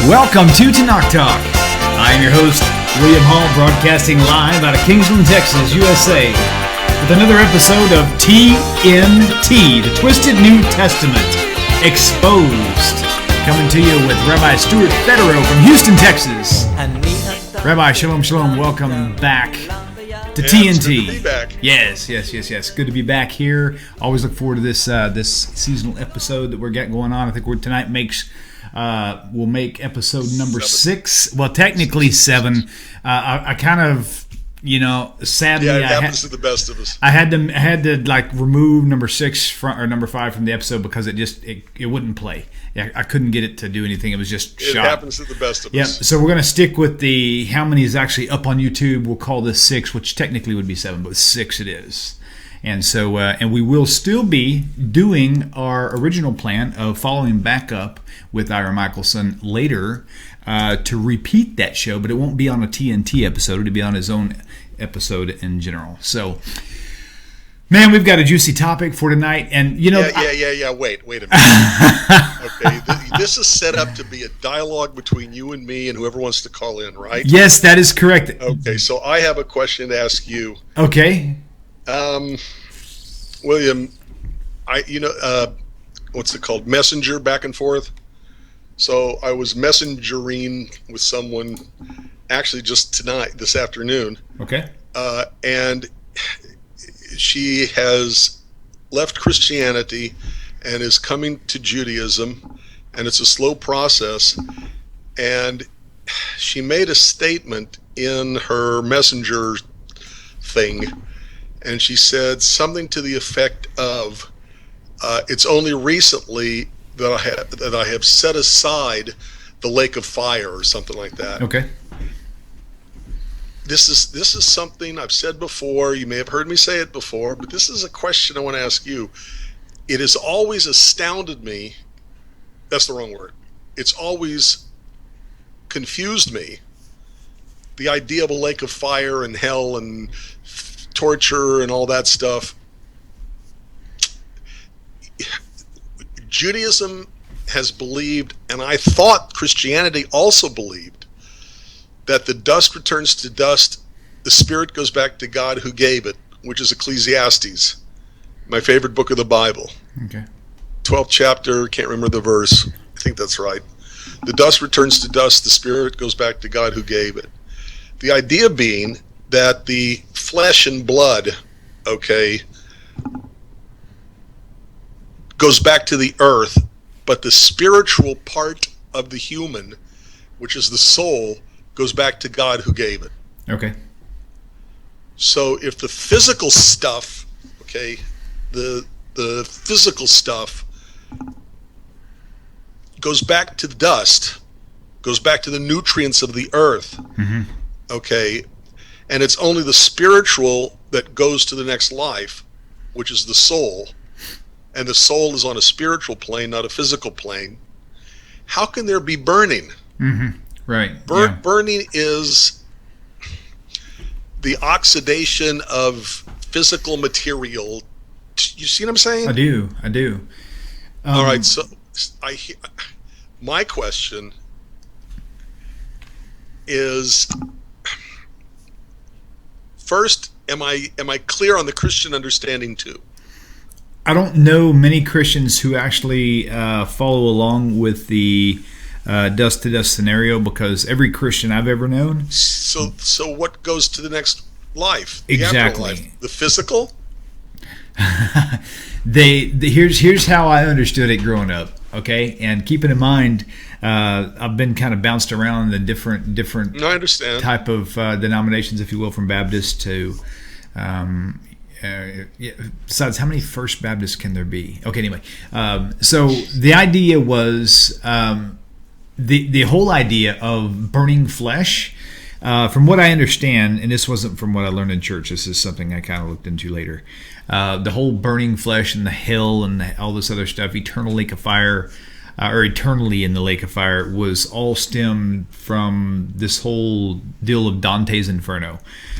Welcome to Tanakh Talk. I am your host, William Hall, broadcasting live out of Kingsland, Texas, USA, with another episode of TNT, the Twisted New Testament, Exposed. Coming to you with Rabbi Stuart Federow from Houston, Texas. Rabbi, shalom, shalom. Welcome back to TNT. It's good to be back. Yes. Good to be back here. Always look forward to this seasonal episode that we're getting going on. I think tonight we'll make episode number 6. Well, technically 7. I kind of, sadly, it happens to the best of us. I had to like remove number 6 or number 5 from the episode because it wouldn't play. I couldn't get it to do anything. It was just shot. It happens to the best of us. So we're going to stick with the how many is actually up on YouTube. We'll call this 6, which technically would be 7, but 6 it is. And so, and we will still be doing our original plan of following back up with Ira Michelson later to repeat that show, but it won't be on a TNT episode. It'll be on his own episode in general. So, man, we've got a juicy topic for tonight, and Wait a minute. Okay, this is set up to be a dialogue between you and me and whoever wants to call in, right? Yes, that is correct. Okay, so I have a question to ask you. Okay. William, what's it called? Messenger back and forth. So I was messengering with someone actually just this afternoon. Okay. And she has left Christianity and is coming to Judaism, and it's a slow process. And she made a statement in her messenger thing, and she said something to the effect of, it's only recently that I have set aside the lake of fire, or something like that. Okay. This is something I've said before. You may have heard me say it before, but this is a question I want to ask you. It has always astounded me. That's the wrong word. It's always confused me, the idea of a lake of fire and hell and torture and all that stuff. Judaism has believed, and I thought Christianity also believed, that the dust returns to dust, the spirit goes back to God who gave it, which is Ecclesiastes, my favorite book of the Bible. Okay. 12th chapter, can't remember the verse. I think that's right. The dust returns to dust, the spirit goes back to God who gave it. The idea being that the flesh and blood, goes back to the earth, but the spiritual part of the human, which is the soul, goes back to God who gave it. Okay. So if the physical stuff, the physical stuff goes back to the dust, goes back to the nutrients of the earth, Mm-hmm. And it's only the spiritual that goes to the next life, which is the soul, and the soul is on a spiritual plane, not a physical plane. How can there be burning? Mm-hmm. Right. Burning is the oxidation of physical material. You see what I'm saying? I do. All right. So, my question is, first, am I clear on the Christian understanding too? I don't know many Christians who actually follow along with the dust to dust scenario, because every Christian I've ever known. So what goes to the next life? The Exactly. afterlife? The physical? Here's how I understood it growing up. Okay, and keeping in mind, I've been kind of bounced around the different No, I understand. type of denominations, if you will, from Baptist to. Besides, how many First Baptists can there be? Okay, anyway. So the idea was the whole idea of burning flesh. From what I understand, and this wasn't from what I learned in church, this is something I kind of looked into later. The whole burning flesh and the hell and all this other stuff, eternal lake of fire, or eternally in the lake of fire, was all stemmed from this whole deal of Dante's Inferno.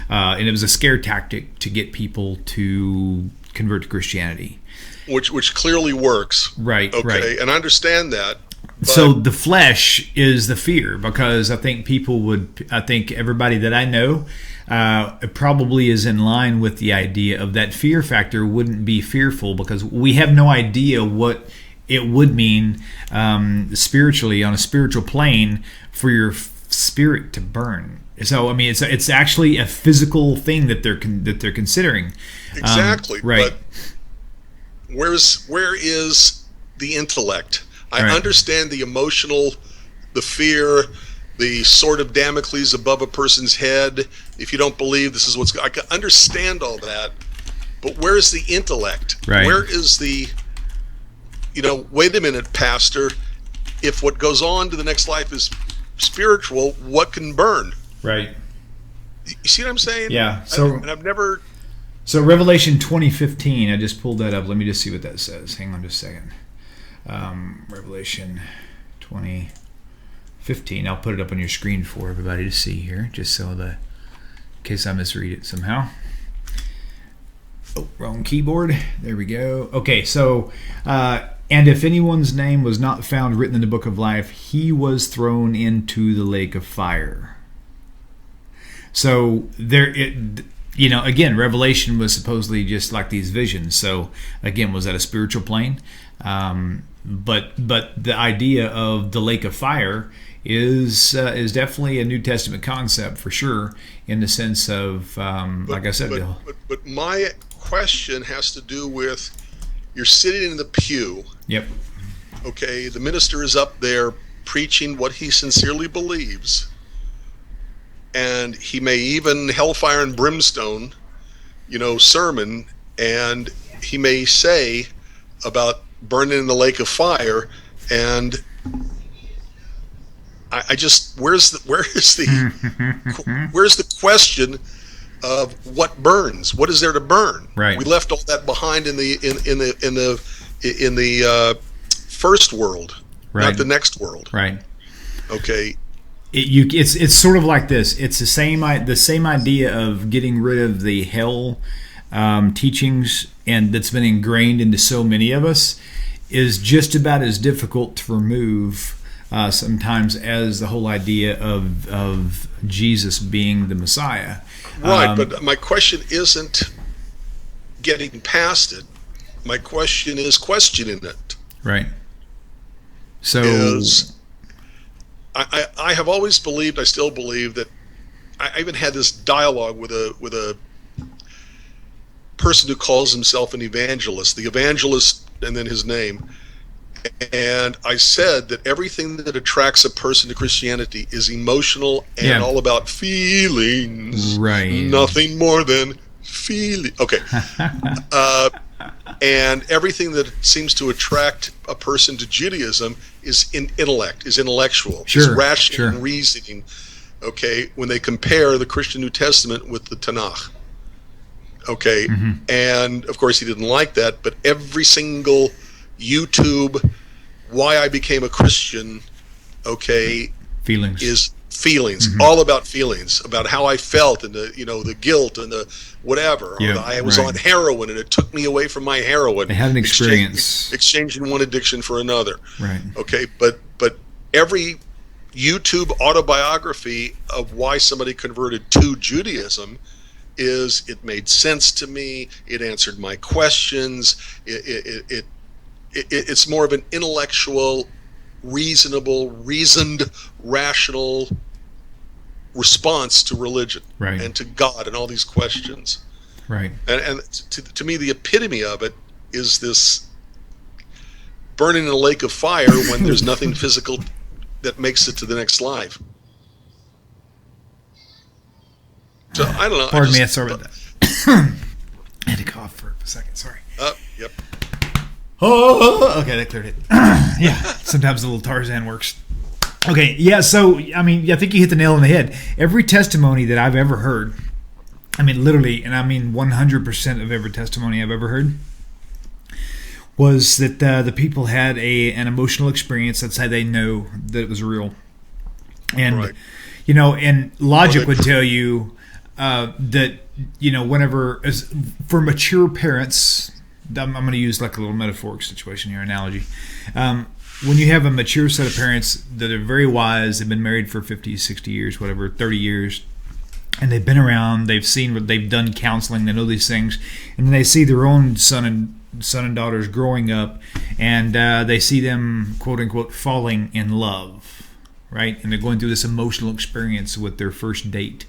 And it was a scare tactic to get people to convert to Christianity. Which clearly works. Right, okay, right. And I understand that. So the flesh is the fear, because I think everybody that I know probably is in line with the idea of that fear factor wouldn't be fearful, because we have no idea what it would mean spiritually, on a spiritual plane, for your spirit to burn. So I mean, it's actually a physical thing that they're considering. Exactly. Right. But where is the intellect? I Right. understand the emotional, the fear, the sword of Damocles above a person's head. If you don't believe this is I can understand all that, but where is the intellect? Right. Where is the, wait a minute, Pastor, if what goes on to the next life is spiritual, what can burn? Right. You see what I'm saying? Yeah. I've never. So Revelation 20:15, I just pulled that up. Let me just see what that says. Hang on just a second. Revelation 20:15. I'll put it up on your screen for everybody to see here, just so in case I misread it somehow. Oh, wrong keyboard. There we go. Okay, so and if anyone's name was not found written in the book of life, he was thrown into the lake of fire. So again, Revelation was supposedly just like these visions. So again, was that a spiritual plane? But the idea of the lake of fire is definitely a New Testament concept for sure, in the sense of like I said, Bill. But my question has to do with, you're sitting in the pew. Yep. Okay, the minister is up there preaching what he sincerely believes, and he may even hellfire and brimstone, sermon, and he may say about burning in the lake of fire, and I just where's the question of what burns? What is there to burn? Right. We left all that behind in the first world, right. Not the next world. Right. Okay. It's sort of like this. It's the same idea of getting rid of the hell teachings, and that's been ingrained into so many of us, is just about as difficult to remove sometimes as the whole idea of Jesus being the Messiah. Right, but my question isn't getting past it. My question is questioning it. Right. So I have always believed, I still believe, that I even had this dialogue with a person who calls himself an evangelist, the evangelist, and then his name. And I said that everything that attracts a person to Christianity is emotional and all about feelings. Right. Nothing more than feeling. Okay. And everything that seems to attract a person to Judaism is intellectual, sure, is rational sure. and reasoning. Okay, when they compare the Christian New Testament with the Tanakh. Okay, and of course he didn't like that, but every single YouTube why I became a Christian, feelings is feelings, all about feelings, about how I felt, and the guilt and the whatever. I was on heroin and it took me away from my heroin. I had an experience exchanging one addiction for another. Right. Okay, but every YouTube autobiography of why somebody converted to Judaism is, it made sense to me, it answered my questions, it's more of an intellectual, reasoned, rational response to religion, right, and to God and all these questions. Right. And to me, the epitome of it is this burning in a lake of fire when there's nothing physical that makes it to the next life. So I don't know. Pardon me, sorry about that. I had to cough for a second. Sorry. Yep. Oh, okay, that cleared it. Yeah, sometimes the little Tarzan works. Okay, yeah, so, I mean, I think you hit the nail on the head. Every testimony that I've ever heard, I mean, literally, and I mean 100% of every testimony I've ever heard, was that the people had an emotional experience. That's how they know that it was real. And, right. And logic would tell you that, whenever, for mature parents, I'm going to use like a little metaphoric situation here, analogy. when you have a mature set of parents that are very wise, they've been married for 50, 60 years, whatever, 30 years, and they've been around, they've seen, they've done counseling, they know these things, and then they see their own son and daughters growing up, and they see them, quote unquote, falling in love, right? And they're going through this emotional experience with their first date.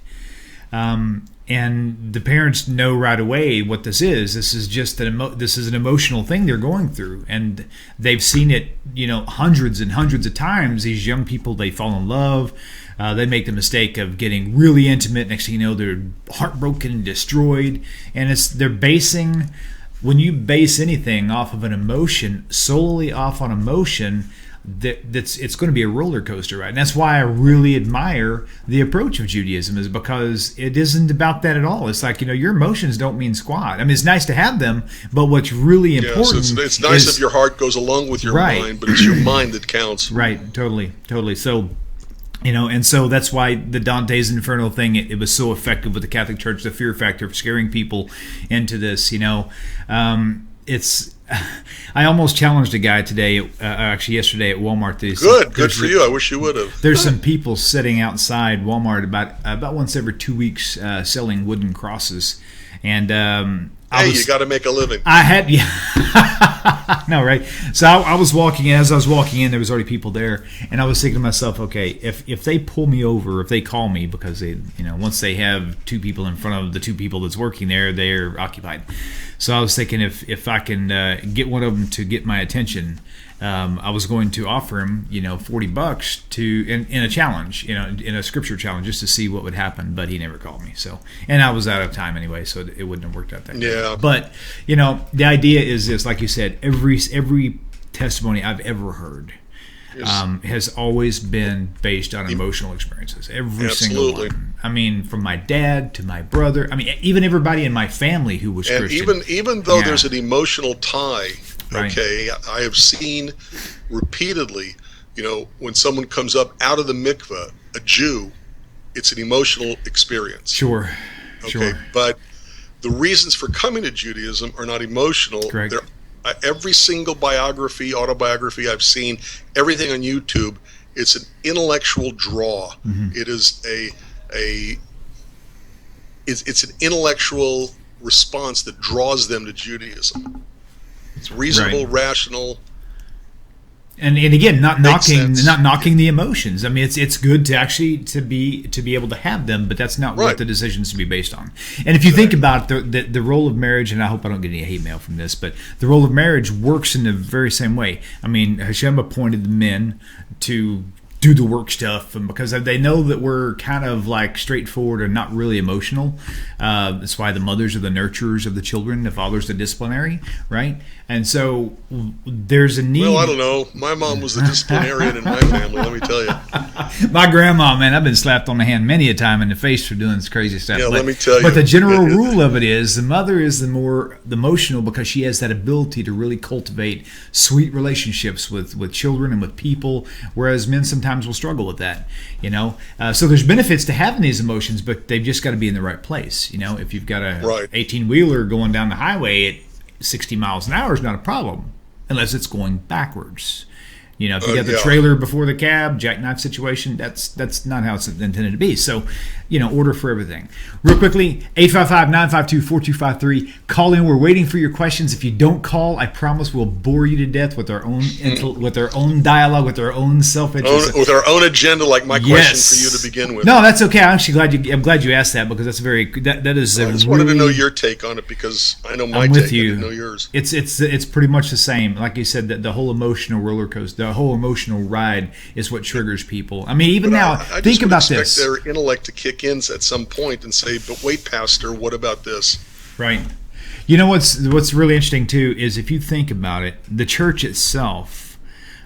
And the parents know right away what this is. This is just this is an emotional thing they're going through, and they've seen it, hundreds and hundreds of times. These young people, they fall in love. They make the mistake of getting really intimate. Next thing you know, they're heartbroken and destroyed. And they're basing, when you base anything off of an emotion, solely off on emotion, it's going to be a roller coaster, right? And that's why I really admire the approach of Judaism, is because it isn't about that at all. It's like, your emotions don't mean squat. I mean, it's nice to have them, but what's really important it's nice if your heart goes along with your mind, but it's your mind that counts. Right, totally. So, and so that's why the Dante's Inferno thing, it was so effective with the Catholic Church, the fear factor of scaring people into this, it's... I almost challenged a guy today, actually yesterday at Walmart. Good for you. I wish you would have. There's some people sitting outside Walmart about once every 2 weeks selling wooden crosses, and you got to make a living. I had, no, right? So I was walking in. As I was walking in, there was already people there, and I was thinking to myself, okay, if they pull me over, if they call me, because they, once they have two people in front of the two people that's working there, they're occupied. So I was thinking if I can get one of them to get my attention, I was going to offer him, $40 to in a challenge, in a scripture challenge, just to see what would happen. But he never called me. So, and I was out of time anyway, so it wouldn't have worked out that good. Yeah. But the idea is this, like you said, every testimony I've ever heard has always been based on emotional experiences. Every single one. I mean, from my dad to my brother. I mean, even everybody in my family who was Christian. And even though there's an emotional tie, right. Okay, I have seen repeatedly, when someone comes up out of the mikveh, a Jew, it's an emotional experience. Sure. But the reasons for coming to Judaism are not emotional. Correct. Every single autobiography I've seen, everything on YouTube, it's an intellectual draw. Mm-hmm. It is it's an intellectual response that draws them to Judaism. It's reasonable, rational. And again, not knocking sense. The emotions. I mean, it's good to actually to be able to have them, but that's not what the decisions to be based on. And if you think about the role of marriage, and I hope I don't get any hate mail from this, but the role of marriage works in the very same way. I mean, Hashem appointed the men to do the work stuff, and because they know that we're kind of like straightforward and not really emotional. That's why the mothers are the nurturers of the children, the fathers the disciplinary, right? And so there's a need. Well, I don't know. My mom was the disciplinarian in my family, let me tell you. My grandma, man, I've been slapped on the hand many a time in the face for doing this crazy stuff. Yeah, let me tell you. But the general rule of it is the mother is the more emotional, because she has that ability to really cultivate sweet relationships with children and with people, whereas men sometimes will struggle with that, So there's benefits to having these emotions, but they've just got to be in the right place. If you've got a 18-wheeler going down the highway at 60 miles an hour is not a problem, unless it's going backwards. If you got the trailer before the cab, jackknife situation, that's not how it's intended to be. So, order for everything. Real quickly, 855-952-4253. Call in. We're waiting for your questions. If you don't call, I promise we'll bore you to death with our own dialogue, with our own self-interest. With our own agenda, like my question for you to begin with. No, that's okay. I'm actually glad you asked that, because that's that is. I just wanted to know your take on it, because I know my take. I didn't know yours. It's pretty much the same. Like you said, the whole emotional roller coaster, the whole emotional ride is what triggers people. I mean, even now, think about this. I expect their intellect to kick in at some point and say, "But wait, Pastor, what about this?" Right. What's really interesting too is, if you think about it, the church itself,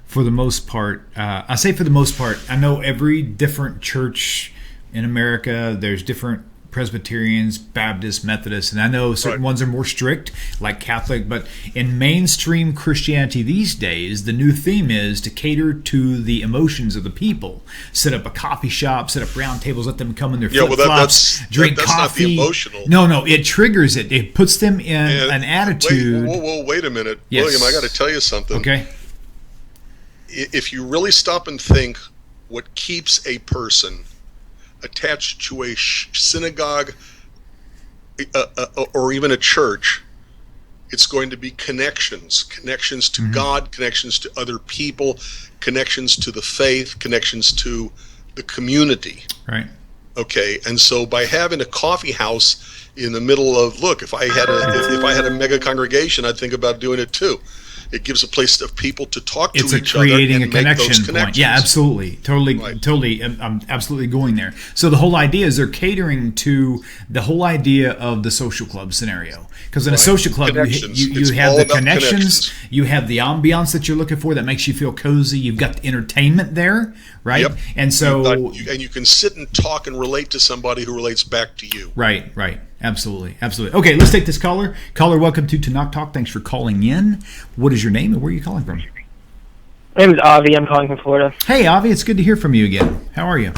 for the most part, I say for the most part, I know every different church in America, there's different Presbyterians, Baptists, Methodists, and I know certain ones are more strict, like Catholic, but in mainstream Christianity these days, the new theme is to cater to the emotions of the people. Set up a coffee shop, set up round tables, let them come in their flip-flops, drink coffee. That's not the emotional. No, it triggers it. It puts them in an attitude. Wait a minute. Yes. William, I got to tell you something. Okay. if you really stop and think what keeps a person attached to a synagogue or even a church, it's going to be connections to God, connections to other people, connections to the faith, connections to the community. Right. Okay, and so by having a coffee house in the middle of, look, if I had a mega congregation, I'd think about doing it too. It gives a place of people to talk to each other creating and a connection make those connections. point. Yeah, absolutely. Totally. I'm absolutely going there. So the whole idea is they're catering to the whole idea of the social club scenario. Because in a social club, you have the connections, you have the ambiance that you're looking for that makes you feel cozy. You've got the entertainment there, right? Yep. And so, and you can sit and talk and relate to somebody who relates back to you. Right. Absolutely. Okay, let's take this caller. Caller, welcome to Knock Talk. Thanks for calling in. What is your name and where are you calling from? My name is Avi. I'm calling from Florida. Hey, Avi, it's good to hear from you again. How are you?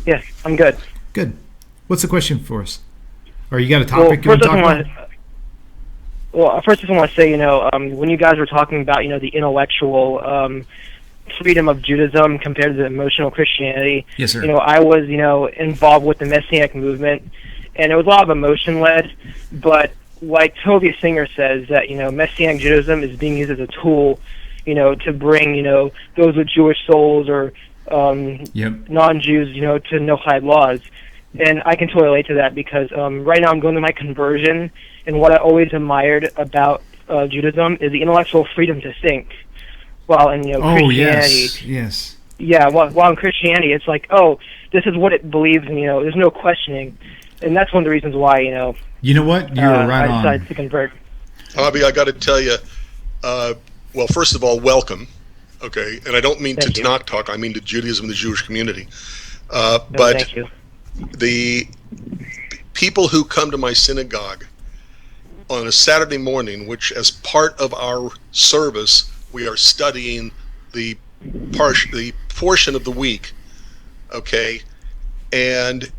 Yes, I'm good. Good. What's the question for us? Or you got a topic you want to talk about? First, I just want to say, when you guys were talking about, the intellectual freedom of Judaism compared to the emotional Christianity. Yes, sir. I was, involved with the Messianic movement, and it was a lot of emotion-led, but like Toby Singer says, that, Messianic Judaism is being used as a tool, to bring, those with Jewish souls or non-Jews, to no-hide laws. And I can totally relate to that because right now I'm going through my conversion, and what I always admired about Judaism is the intellectual freedom to think. While in Christianity, yes. Yeah, while in Christianity, it's like, oh, this is what it believes, and there's no questioning. And that's one of the reasons why, You know what? You're right I decided to convert. Bobby, I got to tell you, well, first of all, welcome, okay? And I don't mean to Knock Talk, I mean to Judaism and the Jewish community. But thank you. The people who come to my synagogue on a Saturday morning, which as part of our service, we are studying the portion of the week, okay? And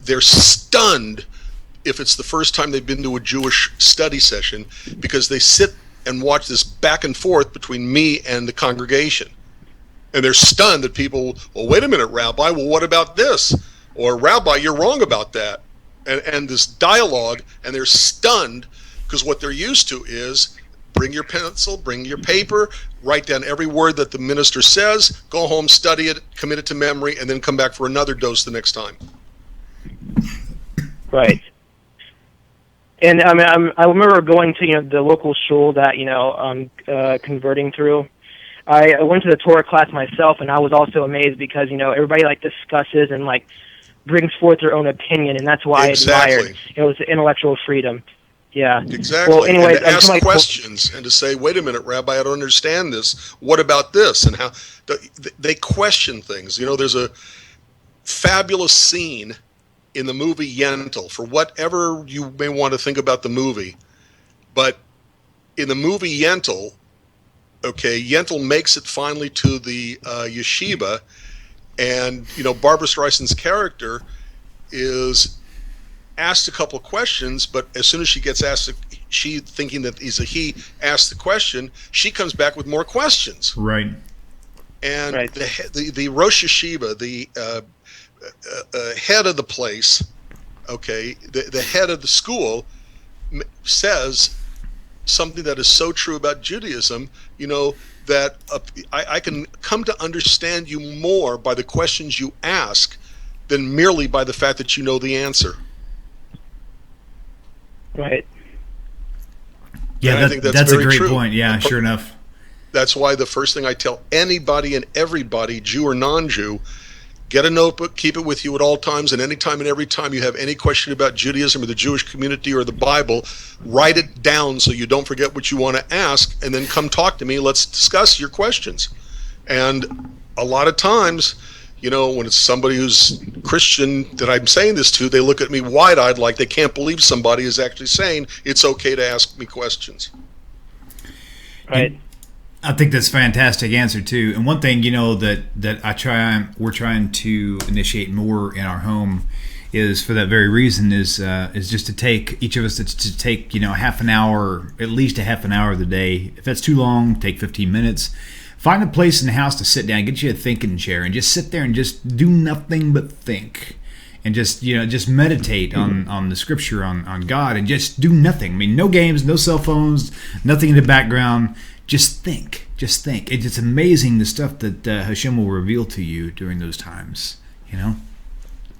they're stunned if it's the first time they've been to a Jewish study session because they sit and watch this back and forth between me and the congregation. And they're stunned that people, well, wait a minute, Rabbi, well, what about this? Or, Rabbi, you're wrong about that. And this dialogue, and they're stunned because what they're used to is bring your pencil, bring your paper, write down every word that the minister says, go home, study it, commit it to memory, and then come back for another dose the next time. Right. And I remember going to the local shul that I'm converting through. I went to the Torah class myself, and I was also amazed because everybody discusses and brings forth their own opinion, and that's why I admired it was the intellectual freedom. Yeah. Exactly. Well, anyway, and to ask questions and to say, wait a minute, Rabbi, I don't understand this. What about this? And how they question things. There's a fabulous scene in the movie Yentl, for whatever you may want to think about the movie. But in the movie Yentl, okay, Yentl makes it finally to the yeshiva, and Barbara Streisand's character is asked a couple of questions, but as soon as she gets asked, she thinking that he's a he, asked the question, she comes back with more questions. Right. And the Rosh Yeshiva, the head of the place, okay, the head of the school says something that is so true about Judaism, that I can come to understand you more by the questions you ask than merely by the fact that you know the answer. Right. Yeah, I think that's a great true. point. Yeah, sure enough. That's why the first thing I tell anybody and everybody, Jew or non-Jew, get a notebook, keep it with you at all times, and anytime and every time you have any question about Judaism or the Jewish community or the Bible, write it down so you don't forget what you want to ask, and then come talk to me. Let's discuss your questions. And a lot of times, when it's somebody who's Christian that I'm saying this to, they look at me wide-eyed like they can't believe somebody is actually saying it's okay to ask me questions. Right. I think that's a fantastic answer too. And one thing that we're trying to initiate more in our home is for that very reason is just to take each of us to take half an hour, at least a half an hour of the day. If that's too long, take 15 minutes. Find a place in the house to sit down, get you a thinking chair, and just sit there and just do nothing but think. And just meditate on the scripture, on God, and just do nothing. I mean, no games, no cell phones, nothing in the background. Just think. It's amazing the stuff that Hashem will reveal to you during those times.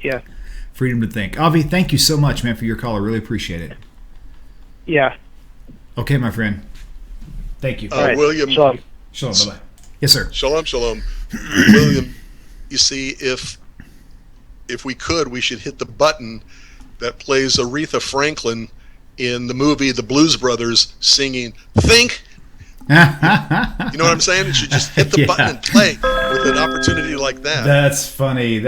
Yeah. Freedom to think. Avi, thank you so much, man, for your call. I really appreciate it. Yeah. Okay, my friend. Thank you. Right. William. Shalom. Bye-bye. Yes, sir. Shalom. William, you see, if we could, we should hit the button that plays Aretha Franklin in the movie The Blues Brothers singing "Think." You know what I'm saying? It should just hit the button and play with an opportunity like that. That's funny.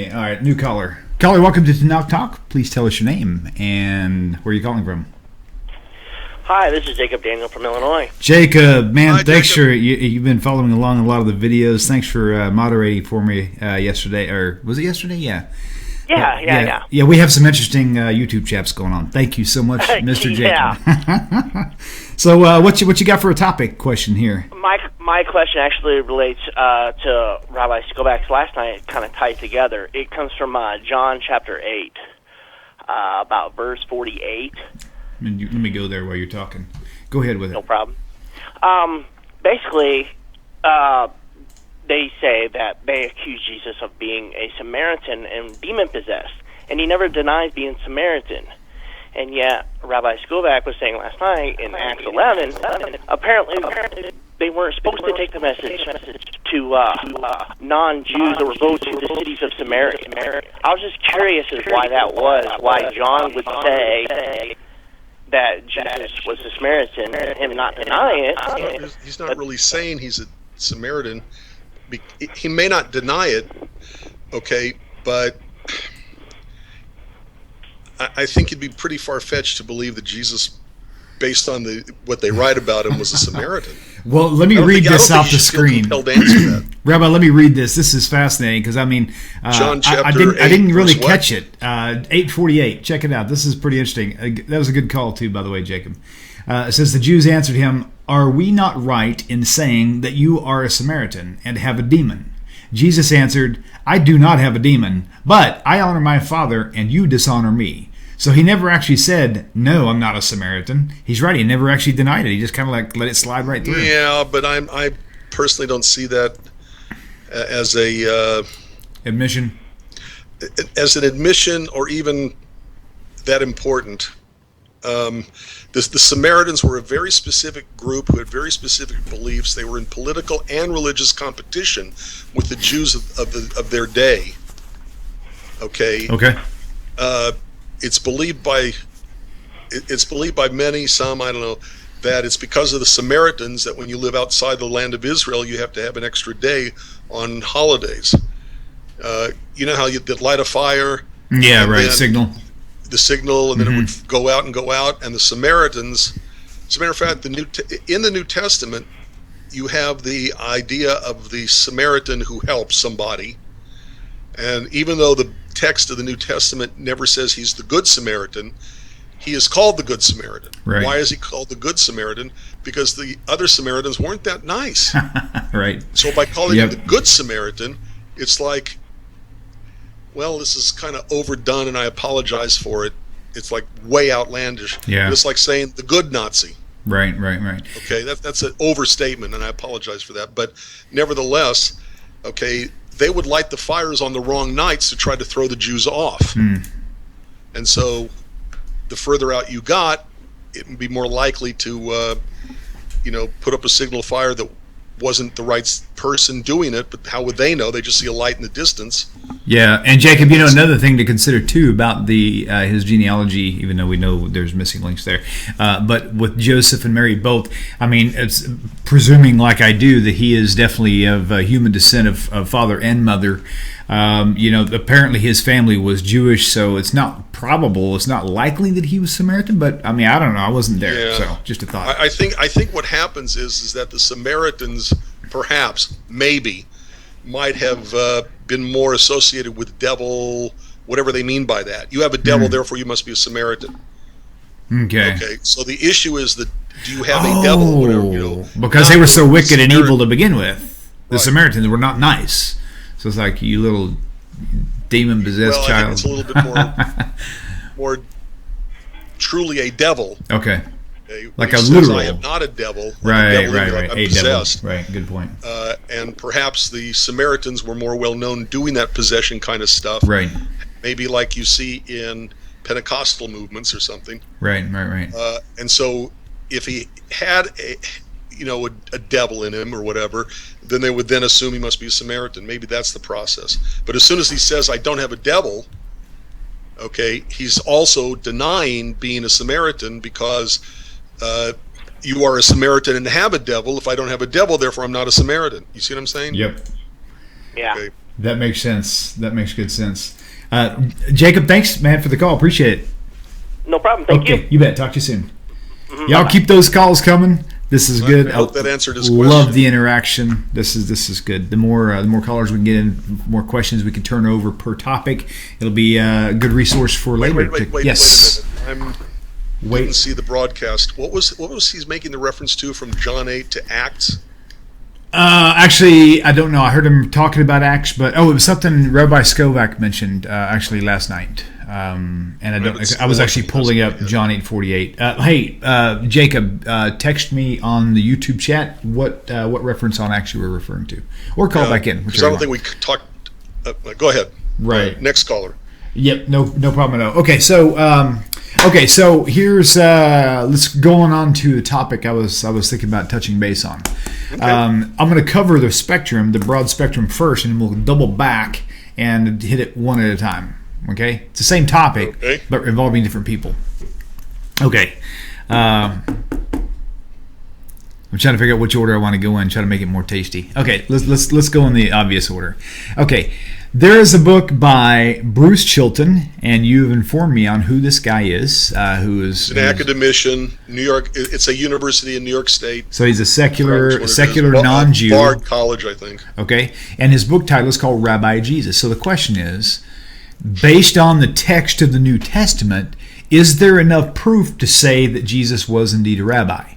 All right, new caller. Caller, welcome to Knock Talk. Please tell us your name and where you're calling from. Hi, this is Jacob Daniel from Illinois. Jacob, man, Hi, thanks Jacob. for you've been following along a lot of the videos. Thanks for moderating for me yesterday, or was it yesterday? Yeah. Yeah, we have some interesting YouTube chats going on. Thank you so much, Mr. Jacob. So, what you got for a topic question here? My question actually relates to Rabbi Skoback's last night. It kind of ties together. It comes from John chapter 8, about verse 48. Let me go there while you're talking. Go ahead with it. No problem. Basically, they say that they accuse Jesus of being a Samaritan and demon-possessed, and he never denies being Samaritan. And yet, Rabbi Skoback was saying last night in Acts 11, apparently they weren't supposed to take the message to non-Jews that were going to the cities of Samaria. I was just curious as why that was, why John would say that Jesus was a Samaritan and him not denying it. He's not really saying he's a Samaritan. He may not deny it, okay, but I think it'd be pretty far-fetched to believe that Jesus, based on what they write about him, was a Samaritan. Well, let me read this off the screen. Rabbi, let me read this. This is fascinating because John chapter I didn't 8, really verse catch it. 8:48. Check it out. This is pretty interesting. That was a good call too, by the way, Jacob. It says the Jews answered him, "Are we not right in saying that you are a Samaritan and have a demon?" Jesus answered, "I do not have a demon, but I honor my Father, and you dishonor me." So he never actually said, "No, I'm not a Samaritan." He's right. He never actually denied it. He just kind of like let it slide right through. Yeah, but I personally don't see that as a admission, as an admission, or even that important. The Samaritans were a very specific group who had very specific beliefs. They were in political and religious competition with the Jews of their day. Okay. It's believed by many, some, I don't know, that it's because of the Samaritans that when you live outside the land of Israel, you have to have an extra day on holidays. You know how you'd light a fire? Yeah, right. Signal. The signal, and then it would go out. And the Samaritans, as a matter of fact, in the New Testament, you have the idea of the Samaritan who helps somebody. And even though the text of the New Testament never says he's the Good Samaritan, he is called the Good Samaritan. Right. Why is he called the Good Samaritan? Because the other Samaritans weren't that nice. Right. So by calling him the Good Samaritan, it's like, well, this is kind of overdone, and I apologize for it. It's like way outlandish. Yeah. It's like saying the good Nazi. Right. Okay, that's an overstatement, and I apologize for that. But nevertheless, okay, they would light the fires on the wrong nights to try to throw the Jews off. And so the further out you got, it would be more likely to, put up a signal fire that wasn't the right person doing it, but how would they know? They just see a light in the distance. Yeah, and Jacob, another thing to consider too about his genealogy, even though we know there's missing links there, but with Joseph and Mary both, it's presuming like I do that he is definitely of human descent of father and mother. Apparently his family was Jewish, so it's not probable, it's not likely that he was Samaritan, but I don't know, I wasn't there, so just a thought. I think what happens is that the Samaritans, perhaps, maybe, might have been more associated with devil, whatever they mean by that. You have a devil, therefore you must be a Samaritan. Okay. So the issue is that do you have a devil? Or whatever, because they were so wicked and evil to begin with. The Right. Samaritans were not nice. So it's like, you little demon-possessed child. I think it's a little bit more truly a devil. Okay. Like He a says, literal. I am not a devil. Right. I'm A possessed. devil. Right. Good point. And perhaps the Samaritans were more well known doing that possession kind of stuff. Right. Maybe like you see in Pentecostal movements or something. Right. And so if he had a devil in him or whatever, then they would then assume he must be a Samaritan. Maybe that's the process. But as soon as he says, I don't have a devil, okay, he's also denying being a Samaritan, because you are a Samaritan and have a devil. If I don't have a devil, therefore I'm not a Samaritan. You see what I'm saying? Yep. Yeah. Okay. That makes sense. That makes good sense. Jacob, thanks, man, for the call. Appreciate it. No problem. Thank you. You bet. Talk to you soon. Mm-hmm. Y'all Bye-bye. keep those calls coming. This is good. I hope that answered his Love question. the interaction. This is good. The more callers we can get in, more questions we can turn over per topic. It'll be a good resource for later. Wait Yes. a minute. Didn't see the broadcast. What was he making the reference to from John 8 to Acts? Actually, I don't know. I heard him talking about Acts, but it was something Rabbi Stuart mentioned actually last night. And I was actually pulling up John 8:48. Hey, Jacob, text me on the YouTube chat what reference on Acts you were referring to, or call back in. Because I don't think we talked. Go ahead. Right. Next caller. Yep. No problem at all. Okay. So here's let's go on to the topic I was thinking about touching base on. Okay. I'm going to cover the broad spectrum first, and we'll double back and hit it one at a time. Okay. It's the same topic, Okay. but involving different people. Okay. I'm trying to figure out which order I want to go in. Try to make it more tasty. Okay, let's go in the obvious order. Okay, there is a book by Bruce Chilton, and you've informed me on who this guy is. He's an academician, New York. It's a university in New York State. So he's a secular Well, non-Jew. Bard College, I think. Okay, and his book title is called Rabbi Jesus. So the question is, based on the text of the New Testament, is there enough proof to say that Jesus was indeed a rabbi?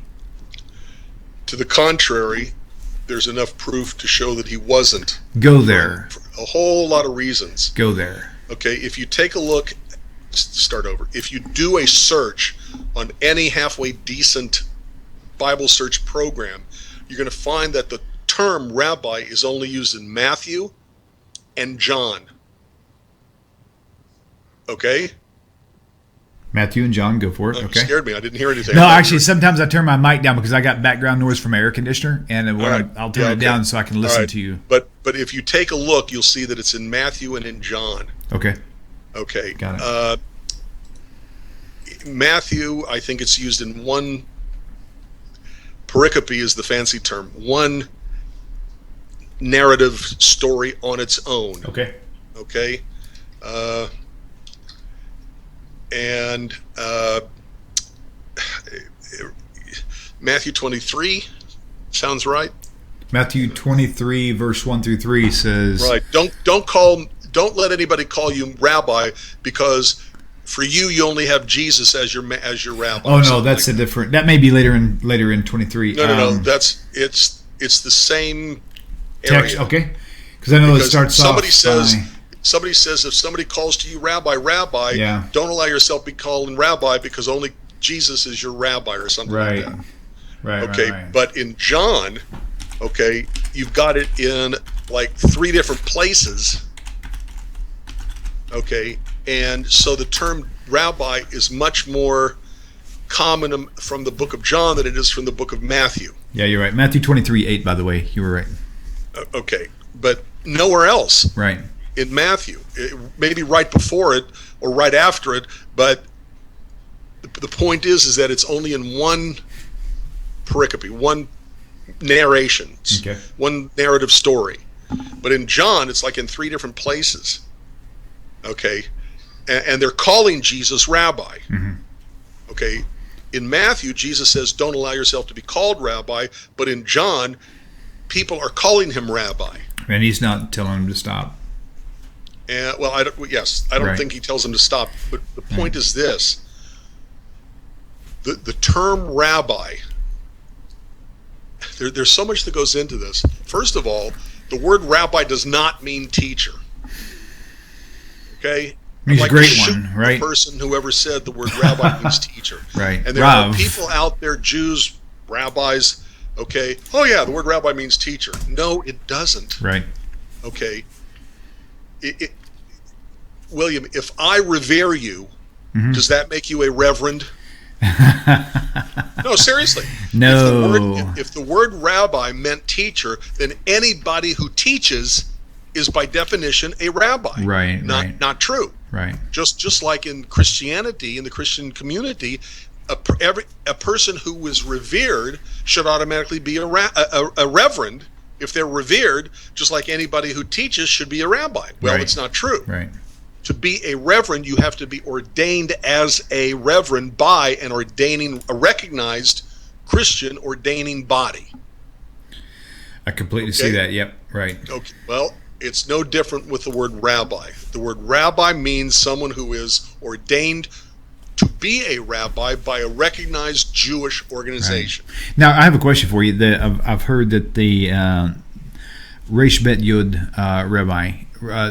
To the contrary, there's enough proof to show that he wasn't. Go there. For a whole lot of reasons. Go there. Okay, if you take a look, start over. If you do a search on any halfway decent Bible search program, you're going to find that the term rabbi is only used in Matthew and John. Okay? Matthew and John, go for it. You Okay. scared me. I didn't hear anything. No, actually, sometimes I turn my mic down because I got background noise from my air conditioner, and right. I'll turn it down so I can listen to you. But if you take a look, you'll see that it's in Matthew and in John. Okay. Okay. Got it. Matthew, I think it's used in one. Pericope is the fancy term. One narrative story on its own. Okay. Okay. And Matthew 23 sounds right. Matthew 23, verse 1 through 3 says, Right. Don't let anybody call you rabbi, because for you only have Jesus as your rabbi. "Oh no, that's a different. That may be later in 23." No. It's the same text. area. Okay, because I know it starts somebody off. Somebody says if somebody calls to you rabbi, Yeah. don't allow yourself to be called rabbi, because only Jesus is your rabbi or something like that. Right. Okay, Right. but in John, okay, you've got it in like 3 different places. Okay, and so the term rabbi is much more common from the book of John than it is from the book of Matthew. Yeah, you're right. Matthew 23:8. By the way, you were right. Okay, but nowhere else. Right. In Matthew, maybe right before it or right after it, but the point is that it's only in one pericope, one narration, Okay. one narrative story. But in John, it's like in 3 different places. Okay, and they're calling Jesus rabbi. Mm-hmm. Okay, in Matthew, Jesus says, "Don't allow yourself to be called rabbi," but in John, people are calling him rabbi. And he's not telling him to stop. And I don't Right. think he tells him to stop. But the point is this: the term rabbi there's so much that goes into this. First of all, the word rabbi does not mean teacher. Okay? Means like great one, right? The person who ever said the word rabbi means teacher. Right. And there are people out there, Jews, rabbis, okay, oh yeah, the word rabbi means teacher. No, it doesn't. Right. Okay. William, if I revere you, does that make you a reverend? No, seriously. No. If the word rabbi meant teacher, then anybody who teaches is by definition a rabbi. Right. Not true. Right. Just like in Christianity, in the Christian community, a person who is revered should automatically be a reverend if they're revered, just like anybody who teaches should be a rabbi. Well, it's not true. Right. To be a reverend, you have to be ordained as a reverend by a recognized Christian ordaining body. I completely see that. Yep. Right. Okay. Well, it's no different with the word rabbi. The word rabbi means someone who is ordained to be a rabbi by a recognized Jewish organization. Right. Now, I have a question for you. I've heard that the Resh Bet Yud Rabbi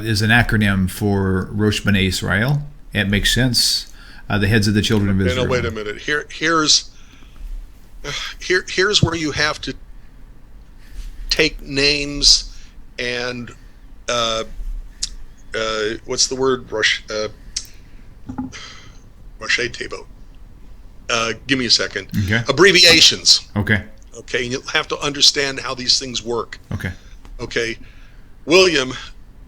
is an acronym for Rosh B'nai Israel. It makes sense. The heads of the children of Israel. No, wait a minute. Here's where you have to take names and what's the word? Rashi Tevot. Give me a second. Okay. Abbreviations. Okay. Okay, and you'll have to understand how these things work. Okay. Okay. William,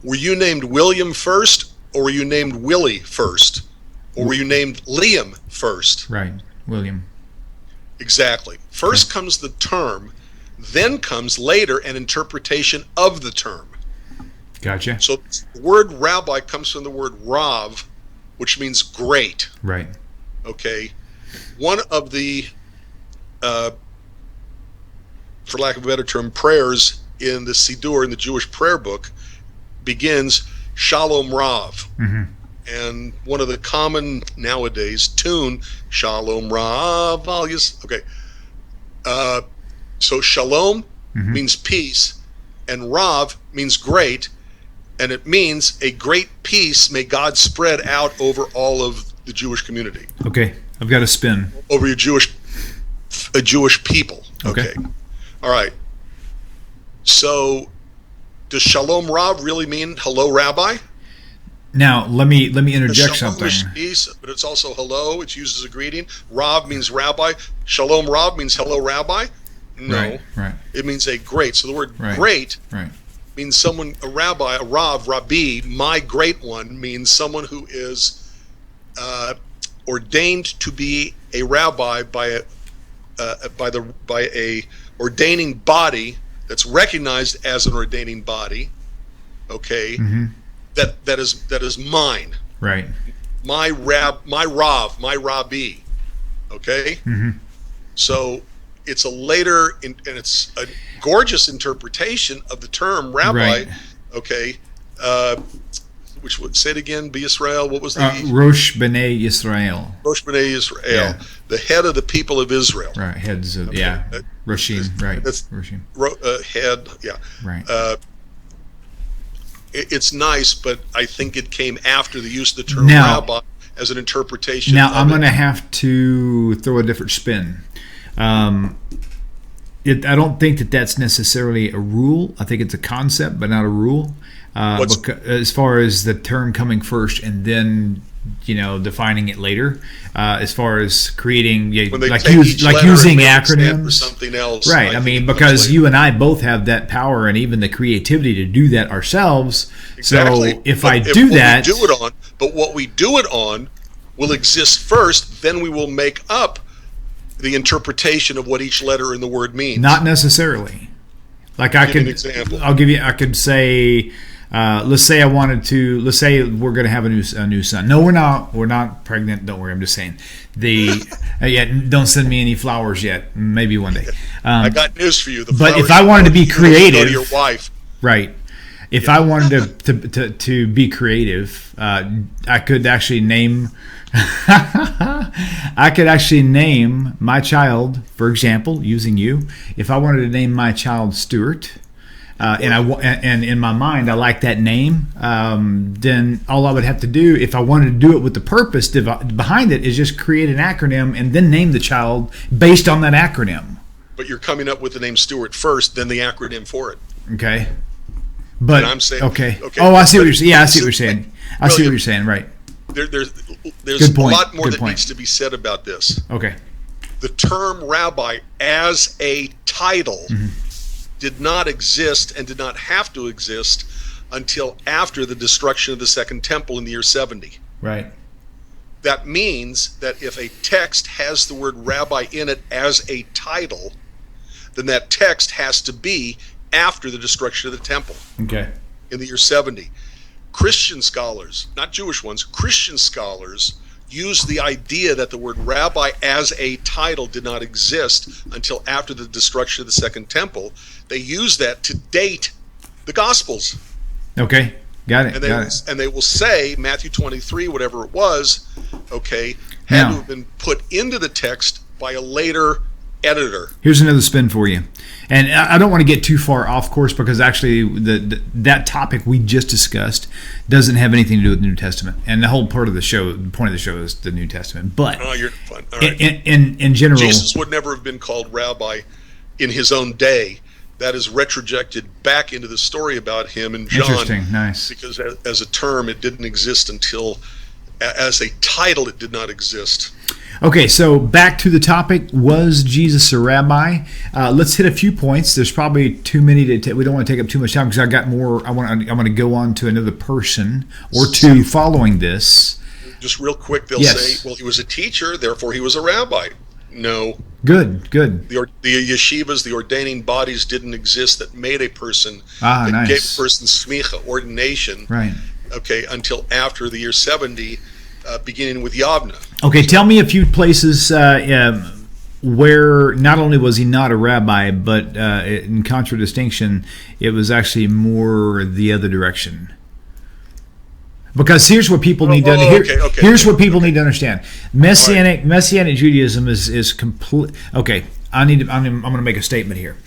were you named William first, or were you named Willie first? Or were you named Liam first? Right. William. Exactly. First comes the term, then comes later an interpretation of the term. Gotcha. So the word rabbi comes from the word rav, which means great. Right. Okay. One of the, for lack of a better term, prayers in the Siddur, in the Jewish prayer book, begins Shalom Rav. Mm-hmm. And one of the common nowadays tune, Shalom Rav. Okay. So Shalom means peace, and Rav means great, and it means a great peace may God spread out over all of the Jewish community. Okay. I've got a spin. Over your Jewish people. Okay. All right. So does Shalom Rav really mean hello, Rabbi? Now, let me interject something. Peace, but it's also hello. It's used as a greeting. Rav means rabbi. Shalom Rav means hello, Rabbi. No. Right. It means a great. So the word great means someone, a rabbi, a Rav, Rabbi, my great one, means someone who is ordained to be a rabbi by a ordaining body that's recognized as an ordaining body. Okay. Mm-hmm. That is mine. Right. My Rav, my Rabbi. Okay? Mm-hmm. So it's a later, and it's a gorgeous interpretation of the term rabbi. Right. Okay? Which would, say it again, be Israel. What was the? Rosh B'nai Israel. Rosh B'nai Israel. Yeah. The head of the people of Israel. Right. Heads of, Roshim. Right. That's Roshim. Head, yeah. Right. It's nice, but I think it came after the use of the term rabbi as an interpretation. Now, I'm going to have to throw a different spin. I don't think that's necessarily a rule. I think it's a concept, but not a rule. As far as the term coming first and then, defining it later, as far as creating, like using acronyms or something else. Right. I mean, because you and I both have that power and even the creativity to do that ourselves. Exactly. So if I do that, what we do it on will exist first, then we will make up the interpretation of what each letter in the word means. Not necessarily. Like I could, I could say, let's say we're going to have a new son. No, we're not. We're not pregnant. Don't worry. I'm just saying. Don't send me any flowers yet. Maybe one day. I got news for you. But if I wanted to be creative, go to your wife. Right. If I wanted to be creative, I could actually name my child, for example, using you. If I wanted to name my child Stuart, and in my mind I like that name, then all I would have to do, if I wanted to do it with the purpose behind it, is just create an acronym and then name the child based on that acronym. But you're coming up with the name Stuart first, then the acronym for it. Okay. But and I'm saying, okay. Oh, I see what you're saying. Yeah, I see what you're saying. I see what you're saying. Right. There's Good point. a lot more Good that point. needs to be said about this. Okay. The term rabbi as a title did not exist and did not have to exist until after the destruction of the Second Temple in the year 70. Right. That means that if a text has the word rabbi in it as a title, then that text has to be after the destruction of the temple Okay. in the year 70. Christian scholars, not Jewish ones, Christian scholars use the idea that the word rabbi as a title did not exist until after the destruction of the Second Temple. They use that to date the Gospels. Okay. Got it. And they will say Matthew 23, whatever it was, okay, had to have been put into the text by a later editor. Here's another spin for you. And I don't want to get too far off course, because actually that topic we just discussed doesn't have anything to do with the New Testament. And the whole part of the show, the point of the show is the New Testament. But you're fun. All right. in general, Jesus would never have been called rabbi in his own day. That is retrojected back into the story about him in John. Interesting. Nice. Because as a term, it didn't exist until, as a title, it did not exist. Okay, so back to the topic: was Jesus a rabbi? Let's hit a few points. There's probably too many we don't want to take up too much time, because I got more. I want to go on to another person or two following this. Just real quick, they'll say, "Well, he was a teacher, therefore he was a rabbi." No. Good. The yeshivas, the ordaining bodies, didn't exist that made a person, that gave a person smicha, ordination, right? Okay, until after the year 70, beginning with Yavna. Okay, tell me a few places where not only was he not a rabbi, but in contradistinction, it was actually more the other direction. Because here's what people need to here's what people need to understand. Messianic Judaism is complete. Okay, I'm going to make a statement here.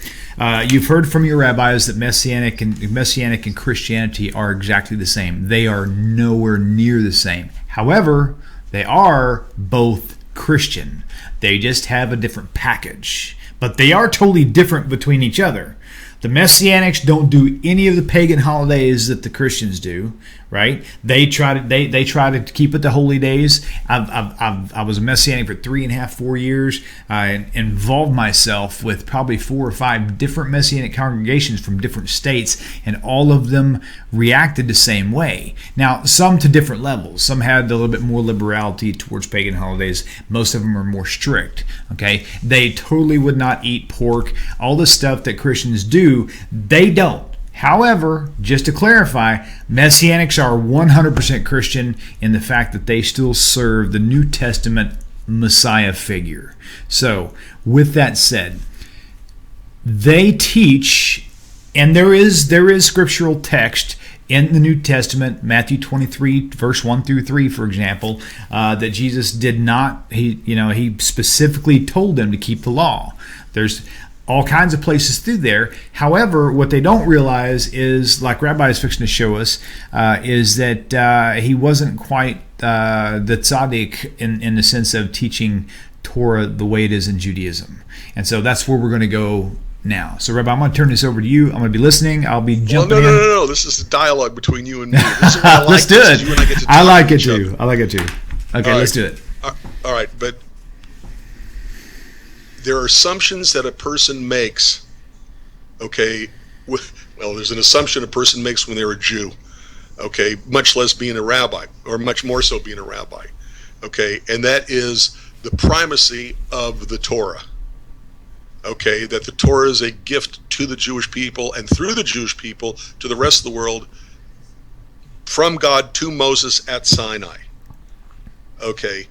You've heard from your rabbis that Messianic and Christianity are exactly the same. They are nowhere near the same. However, they are both Christian. They just have a different package. But they are totally different between each other. The Messianics don't do any of the pagan holidays that the Christians do, right? They try to keep it to holy days. I was a Messianic for 4 years. I involved myself with probably 4 or 5 different Messianic congregations from different states, and all of them reacted the same way. Now, some to different levels. Some had a little bit more liberality towards pagan holidays. Most of them are more strict. Okay, they totally would not eat pork. All the stuff that Christians do, they don't. However, just to clarify, Messianics are 100% Christian in the fact that they still serve the New Testament Messiah figure. So, with that said, they teach, and there is scriptural text in the New Testament, Matthew 23, verse 1 through 3, for example, that Jesus did not, he specifically told them to keep the law. There's all kinds of places through there. However, what they don't realize is, like Rabbi is fixing to show us, is that he wasn't quite the tzaddik in the sense of teaching Torah the way it is in Judaism. And so that's where we're going to go now. So, Rabbi, I'm going to turn this over to you. I'm going to be listening. I'll be jumping in. No. This is a dialogue between you and me. This is what I like. Let's do it. You and I get to I like it each other. too. I like it too. Okay, let's do it. All right, but there are assumptions that a person makes, okay, there's an assumption a person makes when they're a Jew, okay, much less being a rabbi, or much more so being a rabbi, okay, and that is the primacy of the Torah, okay, that the Torah is a gift to the Jewish people and through the Jewish people to the rest of the world from God to Moses at Sinai, okay.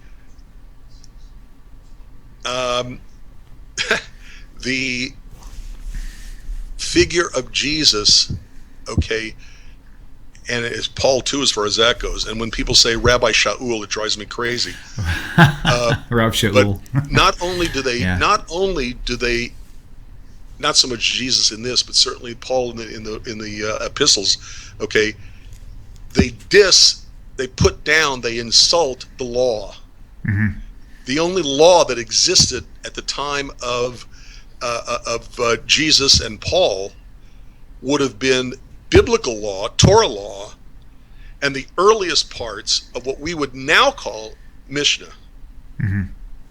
The figure of Jesus, okay, and it's Paul too, as far as that goes. And when people say Rabbi Shaul, it drives me crazy. Rav Shaul. But not only do they, not so much Jesus in this, but certainly Paul in the epistles. Okay, they put down, they insult the law. Mm-hmm. The only law that existed at the time of Jesus and Paul would have been biblical law, Torah law, and the earliest parts of what we would now call Mishnah. Mm-hmm.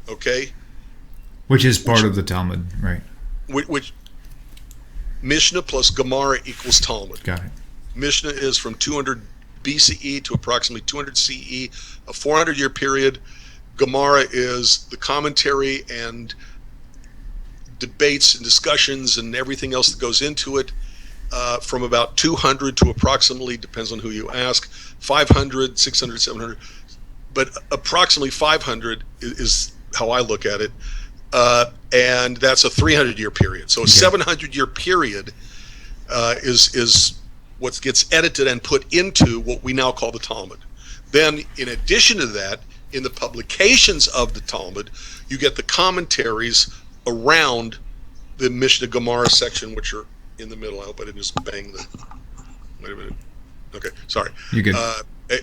Okay? Which is part of the Talmud, right? Which Mishnah plus Gemara equals Talmud. Got it. Mishnah is from 200 BCE to approximately 200 CE, a 400-year period. Gemara is the commentary and debates and discussions and everything else that goes into it, from about 200 to approximately, depends on who you ask, 500, 600, 700, but approximately 500 is how I look at it, and that's a 300-year period. So a 700-year period is what gets edited and put into what we now call the Talmud. Then, in addition to that, in the publications of the Talmud, you get the commentaries around the Mishnah Gemara section, which are in the middle. I hope I didn't just bang the... Wait a minute. Okay, sorry. You're good.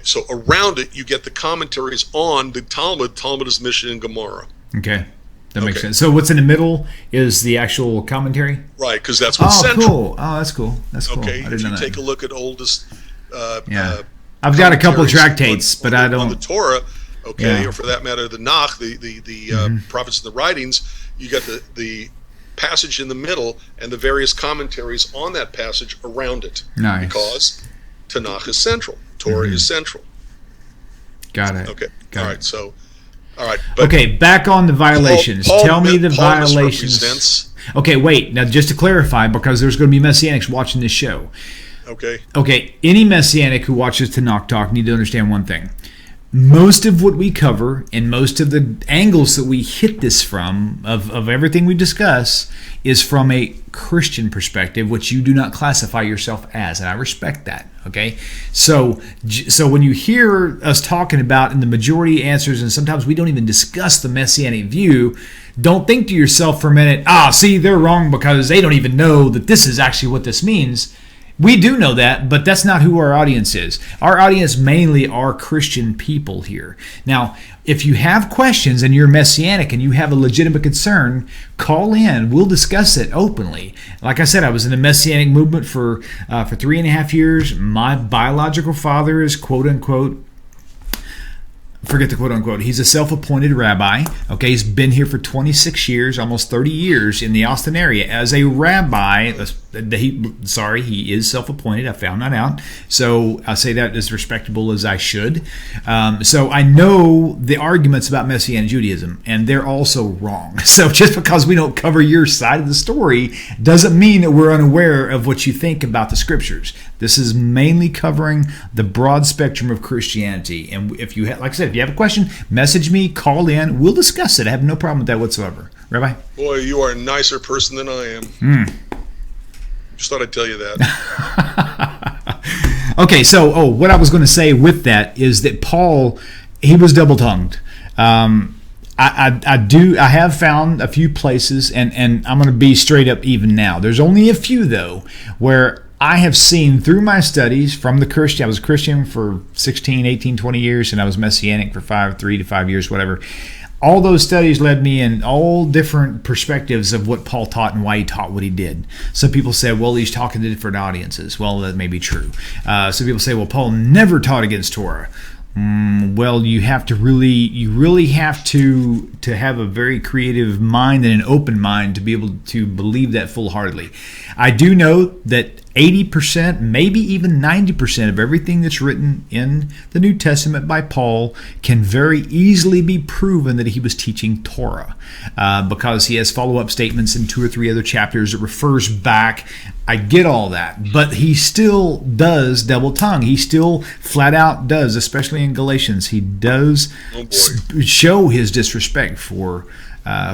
So around it, you get the commentaries on the Talmud. Talmud is Mishnah and Gemara. Okay. That makes sense. So what's in the middle is the actual commentary? Right, because that's what's central. Cool. Oh, that's cool. That's cool. Okay, if you take a look at oldest... I've got a couple of tractates, but I don't... On the Torah, or for that matter, the Nach, the prophets and the writings, you got the passage in the middle and the various commentaries on that passage around it. Nice. Because Tanakh is central. Torah is central. Got it. Okay. Got all it. right. So, all right. But okay, back on the violations. Tell me the violations. Okay, wait. Now, just to clarify, because there's going to be Messianics watching this show. Okay. Any Messianic who watches Tanakh Talk need to understand one thing. Most of what we cover and most of the angles that we hit this from, of everything we discuss, is from a Christian perspective, which you do not classify yourself as, and I respect that. Okay, so when you hear us talking about in the majority answers, and sometimes we don't even discuss the Messianic view, don't think to yourself for a minute, see, they're wrong because they don't even know that this is actually what this means. We do know that, but that's not who our audience is. Our audience mainly are Christian people here. Now, if you have questions and you're Messianic and you have a legitimate concern, call in. We'll discuss it openly. Like I said, I was in the Messianic movement for 3.5 years. My biological father is quote-unquote, forget the quote-unquote, he's a self-appointed rabbi. Okay, he's been here for 26 years, almost 30 years in the Austin area as a rabbi. He is self-appointed. I found that out. So I say that as respectable as I should. So I know the arguments about Messianic Judaism, and they're also wrong. So just because we don't cover your side of the story doesn't mean that we're unaware of what you think about the scriptures. This is mainly covering the broad spectrum of Christianity. And if you like I said, if you have a question, message me, call in. We'll discuss it. I have no problem with that whatsoever. Rabbi? Boy, you are a nicer person than I am. Just thought I'd tell you that. Okay, so what I was going to say with that is that Paul, he was double-tongued. I have found a few places, and I'm going to be straight up even now. There's only a few, though, where I have seen through my studies from the Christian, I was a Christian for 16, 18, 20 years, and I was Messianic for 3 to 5 years, whatever. All those studies led me in all different perspectives of what Paul taught and why he taught what he did. Some people said, well, he's talking to different audiences. Well, that may be true. Some people say, well, Paul never taught against Torah. Well, you really have to have a very creative mind and an open mind to be able to believe that full-heartedly. I do know that 80%, maybe even 90% of everything that's written in the New Testament by Paul can very easily be proven that he was teaching Torah, because he has follow-up statements in 2 or 3 other chapters that refers back. I get all that, but he still does double tongue. He still flat out does, especially in Galatians. He does show his disrespect for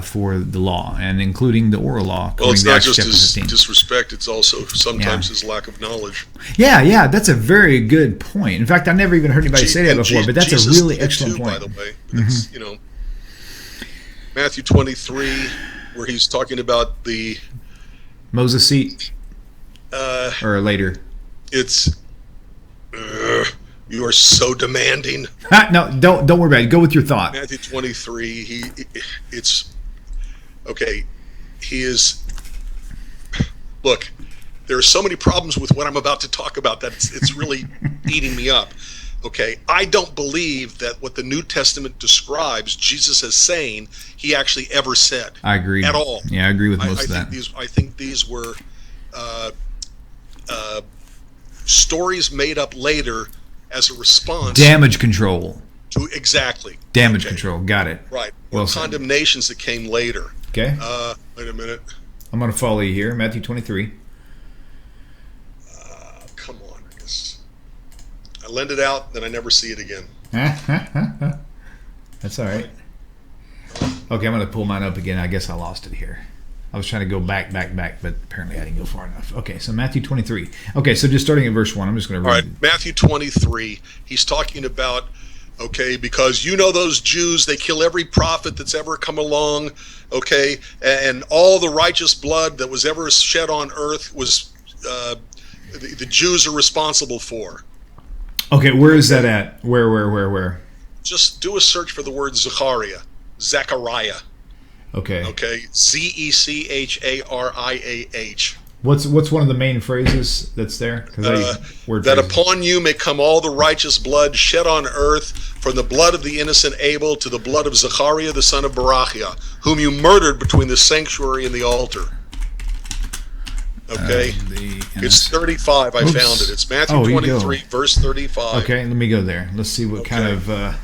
for the law, and including the oral law. Well, it's to not Acts just chapter his 15. disrespect; it's also sometimes his lack of knowledge. Yeah, that's a very good point. In fact, I never even heard anybody say that before, but that's Jesus a really did excellent too, point. by the way. It's, Matthew 23, where he's talking about the Moses seat, or later. It's you are so demanding. No, don't worry about it. Go with your thought. Matthew 23. It's okay. He is. Look, there are so many problems with what I'm about to talk about that it's really eating me up. Okay, I don't believe that what the New Testament describes Jesus as saying he actually ever said. I agree at all. Yeah, I agree with most of that. I think these were stories made up later as a response. Damage control. Exactly. Damage control. Got it. Right. Well or condemnations that came later. Okay. Wait a minute. I'm going to follow you here. Matthew 23. Come on. I lend it out, then I never see it again. That's all right. Okay, I'm going to pull mine up again. I guess I lost it here. I was trying to go back, but apparently I didn't go far enough. Okay, so Matthew 23. Okay, so just starting at verse 1, I'm just going to read. All right, Matthew 23, he's talking about, because those Jews, they kill every prophet that's ever come along, and all the righteous blood that was ever shed on earth was the Jews are responsible for. Okay, where is that at? Where? Just do a search for the word Zechariah. Okay. Zechariah. What's one of the main phrases that's there? That upon you may come all the righteous blood shed on earth, from the blood of the innocent Abel to the blood of Zechariah the son of Barachiah, whom you murdered between the sanctuary and the altar. Okay, it's 35. I found it. It's Matthew 23, verse 35. Okay, let me go there. Let's see what kind of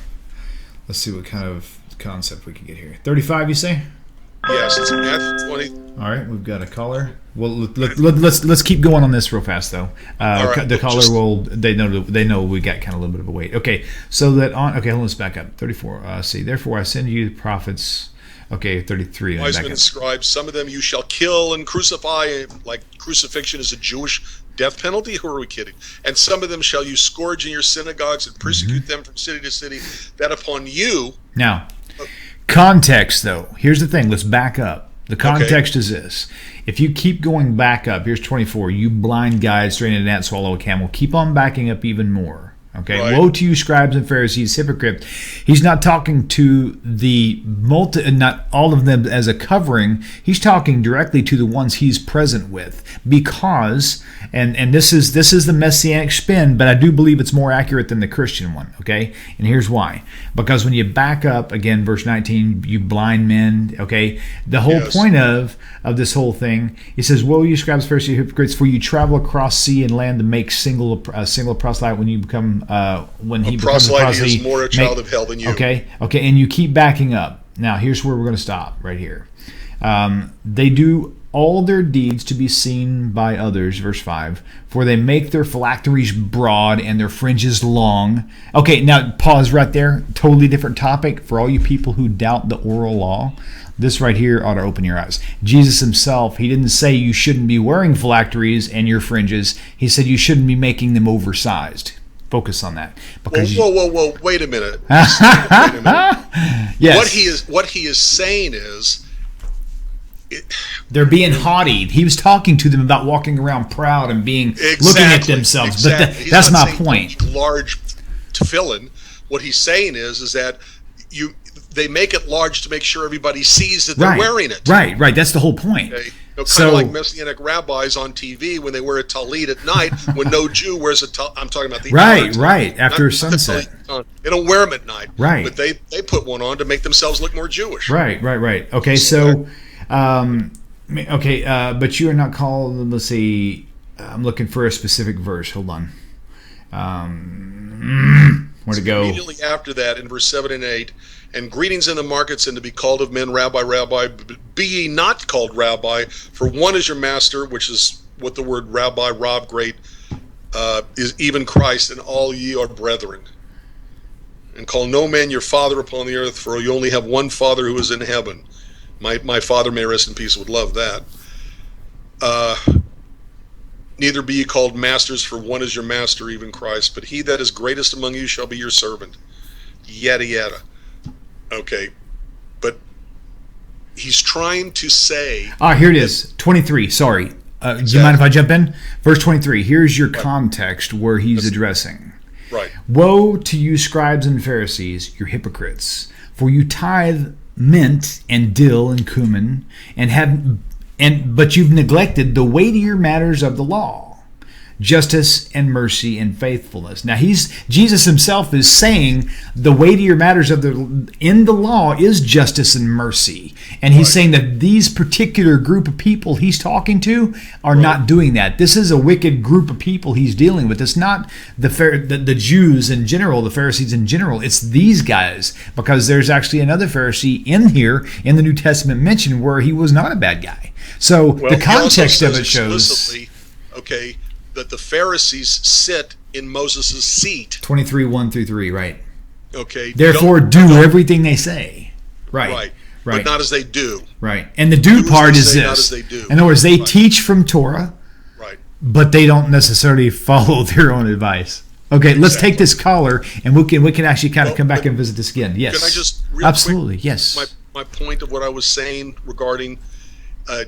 concept we can get here. 35, you say? Yes, it's Matthew 20. All right, we've got a caller. Well, let's keep going on this real fast though. Right, the caller they know we got kind of a little bit of a wait. Okay, so that on. Okay, let's back up. 34. See, therefore I send you the prophets. Okay, 33. Wise men and scribes, some of them you shall kill and crucify, like crucifixion is a Jewish death penalty? Who are we kidding? And some of them shall you scourge in your synagogues and persecute them from city to city, that upon you... Now, context though. Here's the thing. Let's back up. The context is this. If you keep going back up, here's 24. You blind guides, strain a gnat, swallow a camel. Keep on backing up even more. Okay, right. Woe to you, scribes and Pharisees, hypocrite. He's not talking to the not all of them as a covering. He's talking directly to the ones he's present with, because, and this is the messianic spin, but I do believe it's more accurate than the Christian one. Okay, and here's why: because when you back up again, verse 19, you blind men. Okay, the whole point of this whole thing, he says, "Woe you, scribes, Pharisees, hypocrites! For you travel across sea and land to make single proselyte when you become." When he becomes a proselyte, he is more a child of hell than you. Okay, and you keep backing up. Now, here's where we're going to stop right here. They do all their deeds to be seen by others, verse 5, for they make their phylacteries broad and their fringes long. Okay, now pause right there. Totally different topic for all you people who doubt the oral law. This right here ought to open your eyes. Jesus himself, he didn't say you shouldn't be wearing phylacteries and your fringes. He said you shouldn't be making them oversized. Focus on that. Because whoa! Wait a minute. Yes. What he is saying is, they're being haughty. He was talking to them about walking around proud and being looking at themselves. Exactly. But that's my point. Large tefillin. What he's saying is that they make it large to make sure everybody sees that they're wearing it. Right. That's the whole point. Okay. Kind of like Messianic rabbis on TV when they wear a talit at night, when no Jew wears a talit. I'm talking about the right after sunset. They don't wear them at night, right? But they put one on to make themselves look more Jewish. Right. Okay, so but you are not called. Let's see. I'm looking for a specific verse. Hold on. Where to go? Immediately after that, in verse 7 and 8. And greetings in the markets, and to be called of men, Rabbi, Rabbi. Be ye not called Rabbi, for one is your master, which is what the word Rabbi, Rav, great, is even Christ, and all ye are brethren. And call no man your father upon the earth, for you only have one Father who is in heaven. My father, may rest in peace, would love that. Neither be ye called masters, for one is your master, even Christ. But he that is greatest among you shall be your servant. Yada, yada. Okay. But he's trying to say... Here it is. 23. Sorry. Exactly. Do you mind if I jump in? Verse 23. Here's your context where he's addressing. Right. Woe to you, scribes and Pharisees, you're hypocrites, for you tithe mint and dill and cumin, but you've neglected the weightier matters of the law, justice and mercy and faithfulness. Now Jesus himself is saying the weightier matters in the law is justice and mercy. And he's saying that these particular group of people he's talking to are not doing that. This is a wicked group of people he's dealing with. It's not the Jews in general, the Pharisees in general. It's these guys, because there's actually another Pharisee in here in the New Testament mentioned where he was not a bad guy. So the context of it shows explicitly, okay, that the Pharisees sit in Moses' seat. 23, 1 through 3, right. Okay. Therefore, do everything they say. Right. But not as they do. Right. And the do part is this. Not as they do. In other words, they teach from Torah, but they don't necessarily follow their own advice. Okay, let's take this caller, and we can actually kind of come back and visit this again. Yes. Can I just real absolutely quick, yes. My point of what I was saying regarding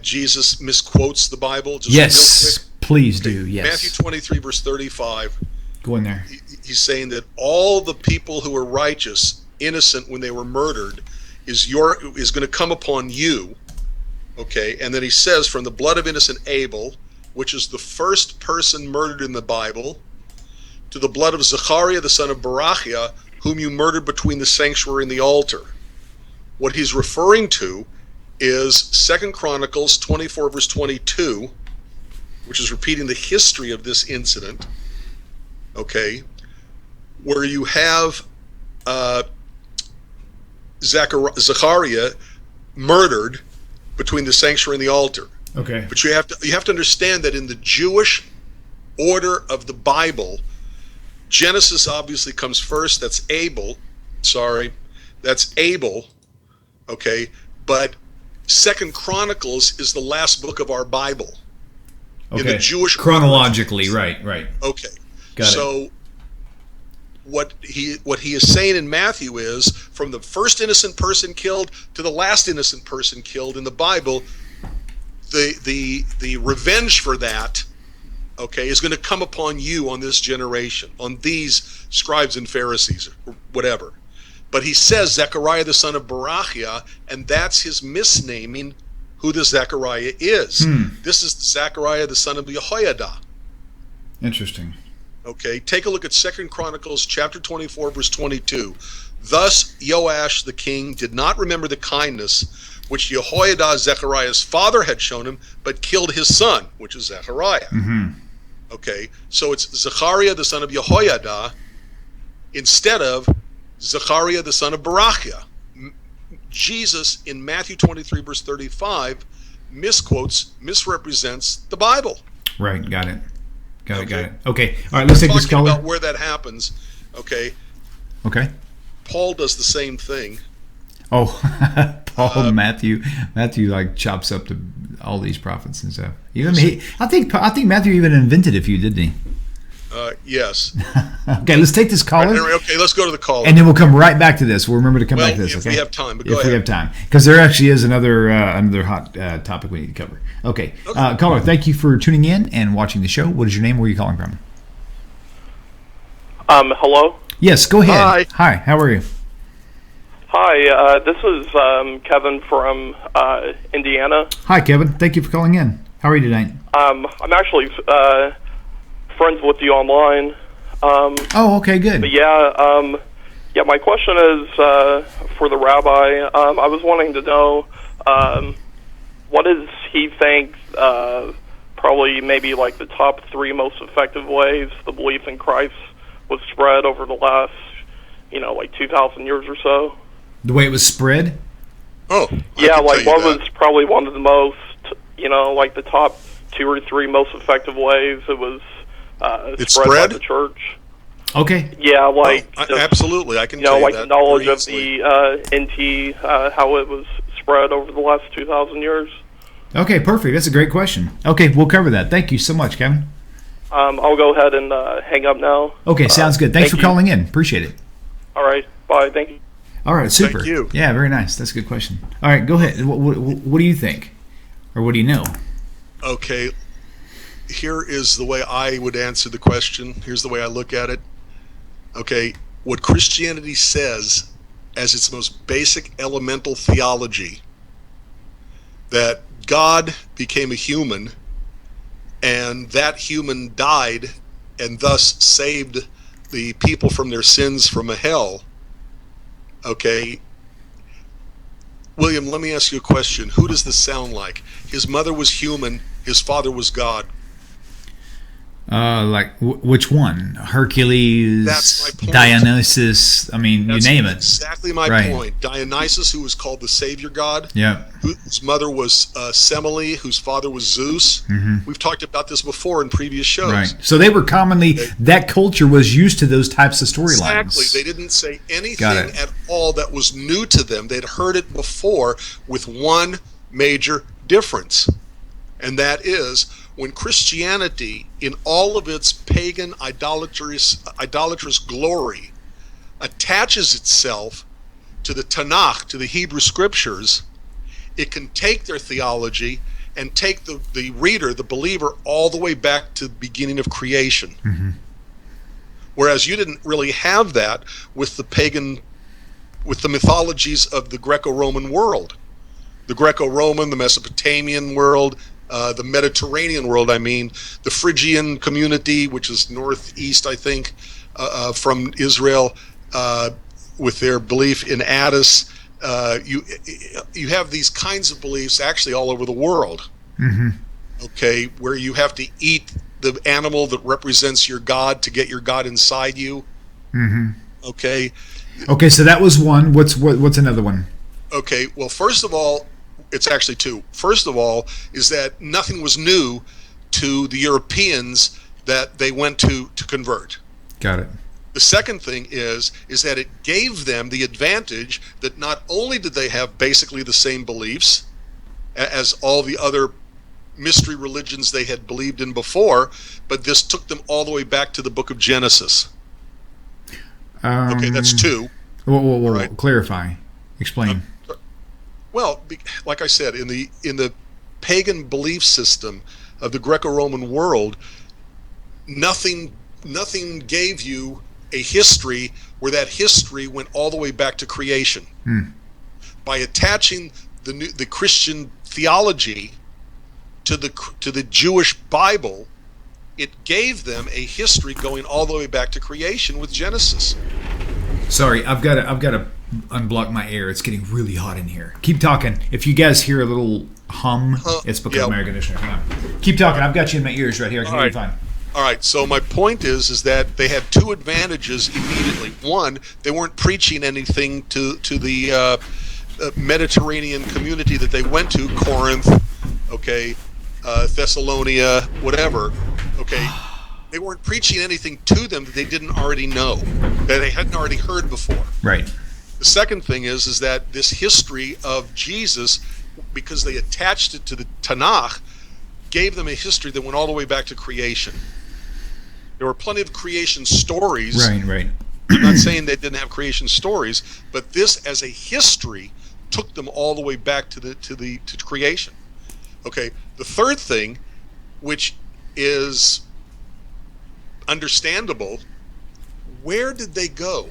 Jesus misquotes the Bible. Just yes. Real quick. Please do, yes. Matthew 23, verse 35. Go in there. He's saying that all the people who were righteous, innocent when they were murdered, is going to come upon you. Okay, and then he says, from the blood of innocent Abel, which is the first person murdered in the Bible, to the blood of Zechariah, the son of Barachiah, whom you murdered between the sanctuary and the altar. What he's referring to is 2 Chronicles 24, verse 22, which is repeating the history of this incident, okay, where you have Zechariah murdered between the sanctuary and the altar. Okay. But you have to understand that in the Jewish order of the Bible, Genesis obviously comes first. That's Abel. Okay, but 2 Chronicles is the last book of our Bible. Okay. In the Jewish chronologically, right. Okay. Got it. What he is saying in Matthew is, from the first innocent person killed to the last innocent person killed in the Bible, the revenge for that, okay, is going to come upon you, on this generation, on these scribes and Pharisees, or whatever. But he says Zechariah the son of Barachiah, and that's his misnaming who this Zechariah is. This is Zechariah the son of Jehoiada. Interesting. Okay, take a look at 2 Chronicles chapter 24, verse 22. Thus Joash the king did not remember the kindness which Jehoiada, Zechariah's father, had shown him, but killed his son, which is Zechariah. Mm-hmm. Okay, so it's Zechariah the son of Jehoiada instead of Zechariah the son of Barachiah. Jesus in Matthew 23, verse 35, misrepresents the Bible. Right, got it. Got it. Okay, all right, let's take this caller. About where that happens, okay? Okay. Paul does the same thing. Oh, Paul, Matthew like chops up to all these prophets and stuff. I think Matthew even invented a few, didn't he? Yes. Okay, let's take this caller. Right, okay, let's go to the caller. And then we'll come right back to this. We'll remember to come back to this, okay? If we have time, but go ahead. If we have time. Because there actually is another hot topic we need to cover. Okay. Caller, thank you for tuning in and watching the show. What is your name? Where are you calling from? Hello? Yes, go ahead. Hi, how are you? Hi, this is Kevin from Indiana. Hi, Kevin. Thank you for calling in. How are you tonight? I'm actually friends with you online. Okay, good. But yeah, my question is for the rabbi. I was wanting to know what does he think probably maybe like the top 3 most effective ways the belief in Christ was spread over the last, like 2,000 years or so. The way it was spread? Oh, yeah, like what was probably one of the most, like the top 2 or 3 most effective ways it was spread by the church. Okay. Yeah, like absolutely, I can tell you like that. the knowledge of the NT, how it was spread over the last 2,000 years? Okay, perfect. That's a great question. Okay, we'll cover that. Thank you so much, Kevin. I'll go ahead and hang up now. Okay, sounds good. Thanks for calling in. Appreciate it. All right. Bye. Thank you. All right, super. Thank you. Yeah, very nice. That's a good question. All right, go ahead. What do you think? Or what do you know? Okay, here is the way I would answer the question. Here's the way I look at it. Okay, what Christianity says as its most basic elemental theology, that God became a human, and that human died and thus saved the people from their sins from a hell. Okay, William, let me ask you a question. Who does this sound like? His mother was human, his father was God. Which one? Hercules, That's my point. Dionysus, I mean, That's you name it. Exactly my point. Dionysus, who was called the savior god, Yeah. whose mother was Semele, whose father was Zeus. Mm-hmm. We've talked about this before in previous shows. Right. So they were commonly, that culture was used to those types of storylines. Exactly. They didn't say anything at all that was new to them. They'd heard it before, with one major difference. And that is, when Christianity, in all of its pagan idolatrous glory, attaches itself to the Tanakh, to the Hebrew scriptures, it can take their theology and take the reader, the believer, all the way back to the beginning of creation. Mm-hmm. Whereas you didn't really have that with the mythologies of the Greco-Roman world. The Greco-Roman, the Mesopotamian world, the Mediterranean world, the Phrygian community, which is northeast, I think, from Israel, with their belief in Attis. You have these kinds of beliefs actually all over the world. Mm-hmm. Okay, where you have to eat the animal that represents your God to get your God inside you. Mm-hmm. Okay. Okay, so that was one. What's another one? Okay, well, first of all, it's actually two. First of all, is that nothing was new to the Europeans that they went to convert. Got it. The second thing is that it gave them the advantage that not only did they have basically the same beliefs as all the other mystery religions they had believed in before, but this took them all the way back to the book of Genesis. Okay, that's two. Whoa, right? Clarify. Explain. Well, like I said, in the pagan belief system of the Greco-Roman world, nothing gave you a history where that history went all the way back to creation. By attaching the Christian theology to the Jewish Bible, it gave them a history going all the way back to creation with Genesis. Sorry, I've got to unblock my air. It's getting really hot in here. Keep talking. If you guys hear a little hum, it's because of my air conditioner. Hang on. Keep talking. I've got you in my ears right here. I can hear you fine. All right. So my point is that they had two advantages immediately. One, they weren't preaching anything to the Mediterranean community that they went to, Corinth, okay, Thessalonica, whatever, okay. They weren't preaching anything to them that they didn't already know, that they hadn't already heard before. Right. The second thing is that this history of Jesus, because they attached it to the Tanakh, gave them a history that went all the way back to creation. There were plenty of creation stories. Right. I'm not saying they didn't have creation stories, but this as a history took them all the way back to creation. Okay. The third thing, which is understandable, where did they go?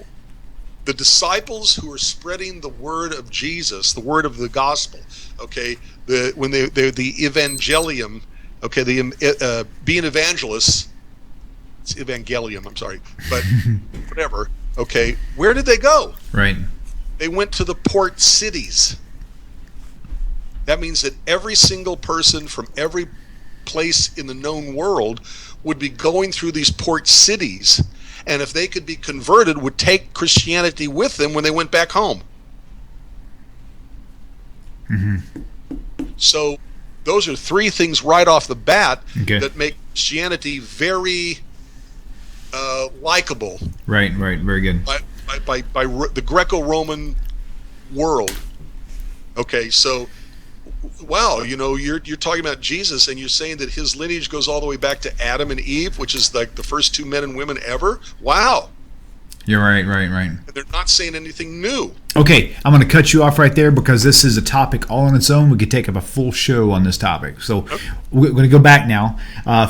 The disciples who are spreading the word of Jesus, the word of the gospel, okay, they're the evangelium, okay, being evangelists, it's evangelium, I'm sorry, but whatever, okay, where did they go? Right. They went to the port cities. That means that every single person from every place in the known world would be going through these port cities, and if they could be converted, would take Christianity with them when they went back home. Mm-hmm. So those are three things right off the bat that make Christianity very likable. Right, very good. By the Greco-Roman world. Okay, so wow, you're talking about Jesus, and you're saying that his lineage goes all the way back to Adam and Eve, which is like the first two men and women ever. Wow. You're right. And they're not saying anything new. Okay, I'm going to cut you off right there because this is a topic all on its own. We could take up a full show on this topic. So we're going to go back now.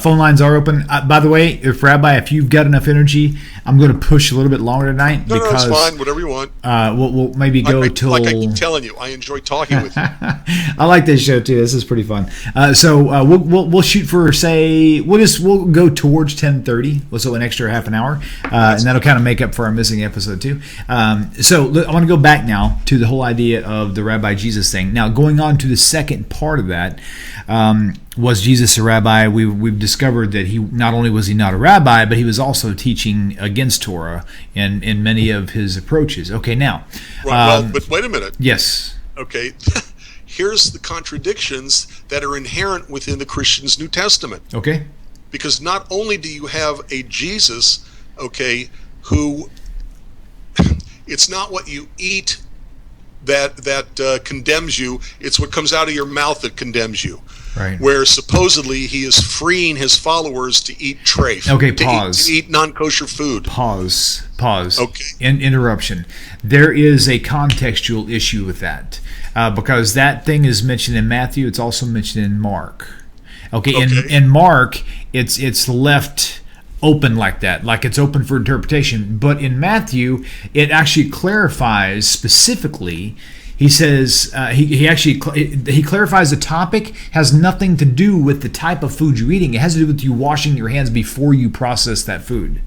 Phone lines are open. By the way, if you've got enough energy, I'm going to push a little bit longer tonight. No, it's fine. Whatever you want. We'll maybe go till... Like I keep telling you, I enjoy talking with you. I like this show too. This is pretty fun. So we'll shoot for, say, we'll go towards 10:30. So an extra half an hour, and that'll kind of make up for our missing episode too. So I want to go back now to the whole idea of the Rabbi Jesus thing. Now, going on to the second part of that, was Jesus a rabbi? We've discovered that he not only was he not a rabbi, but he was also teaching against Torah in many of his approaches. Okay, now. Well, but wait a minute. Yes. Okay. Here's the contradictions that are inherent within the Christian's New Testament. Okay. Because not only do you have a Jesus, okay, who it's not what you eat that condemns you, it's what comes out of your mouth that condemns you. Right. Where supposedly he is freeing his followers to eat treif. Okay, pause. To eat non-kosher food. Pause. Okay. Interruption. There is a contextual issue with that because that thing is mentioned in Matthew. It's also mentioned in Mark. Okay. In Mark, it's left open like that, like it's open for interpretation. But in Matthew, it actually clarifies specifically. He says he clarifies the topic has nothing to do with the type of food you're eating. It has to do with you washing your hands before you process that food.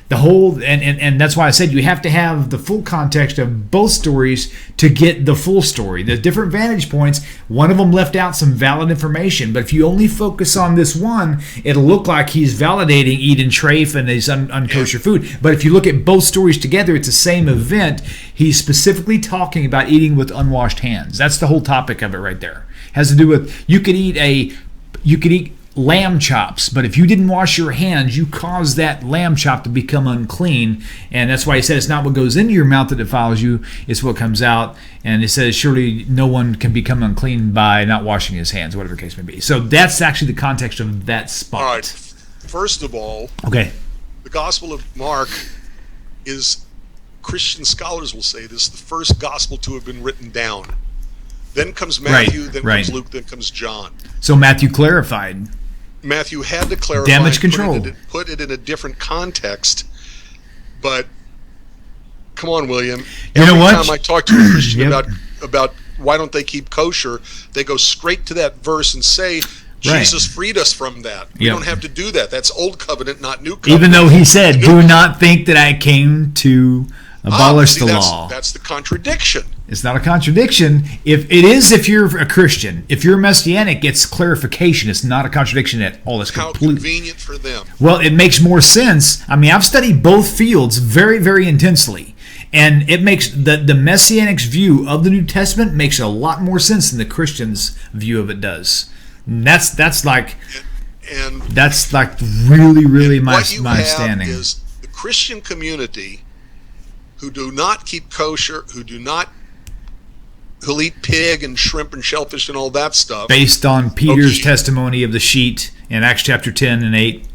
The whole and that's why I said you have to have the full context of both stories to get the full story. There's different vantage points. One of them left out some valid information, but if you only focus on this one, it'll look like he's validating eating treif and his unkosher food. But if you look at both stories together, it's the same event. He's specifically talking about eating with unwashed hands. That's the whole topic of it right there. It has to do with you could eat lamb chops, but if you didn't wash your hands, you cause that lamb chop to become unclean, and that's why he said it's not what goes into your mouth that defiles you, it's what comes out. And it says surely no one can become unclean by not washing his hands, whatever the case may be. So that's actually the context of that spot. All right. First of all, okay, the Gospel of Mark is, Christian scholars will say this, the first gospel to have been written down. Then comes Matthew, comes Luke, then comes John. So Matthew clarified. Matthew had to clarify, damage control, put it in a different context. But come on, William. Every time I talk to a Christian about why don't they keep kosher, they go straight to that verse and say Jesus freed us from that. We don't have to do that. That's old covenant, not new covenant. Even though he said, "Do not think that I came to abolish the law." That's the contradiction. It's not a contradiction. If you're a Christian, if you're Messianic, it's clarification. It's not a contradiction at all. It's how convenient for them. Well, it makes more sense. I mean, I've studied both fields very, very intensely, and it makes the Messianic's view of the New Testament makes a lot more sense than the Christian's view of it does. And that's like really, really my standing. Is the Christian community who do not keep kosher, who'll eat pig and shrimp and shellfish and all that stuff. Based on Peter's testimony of the sheet in Acts chapter 10 and 8.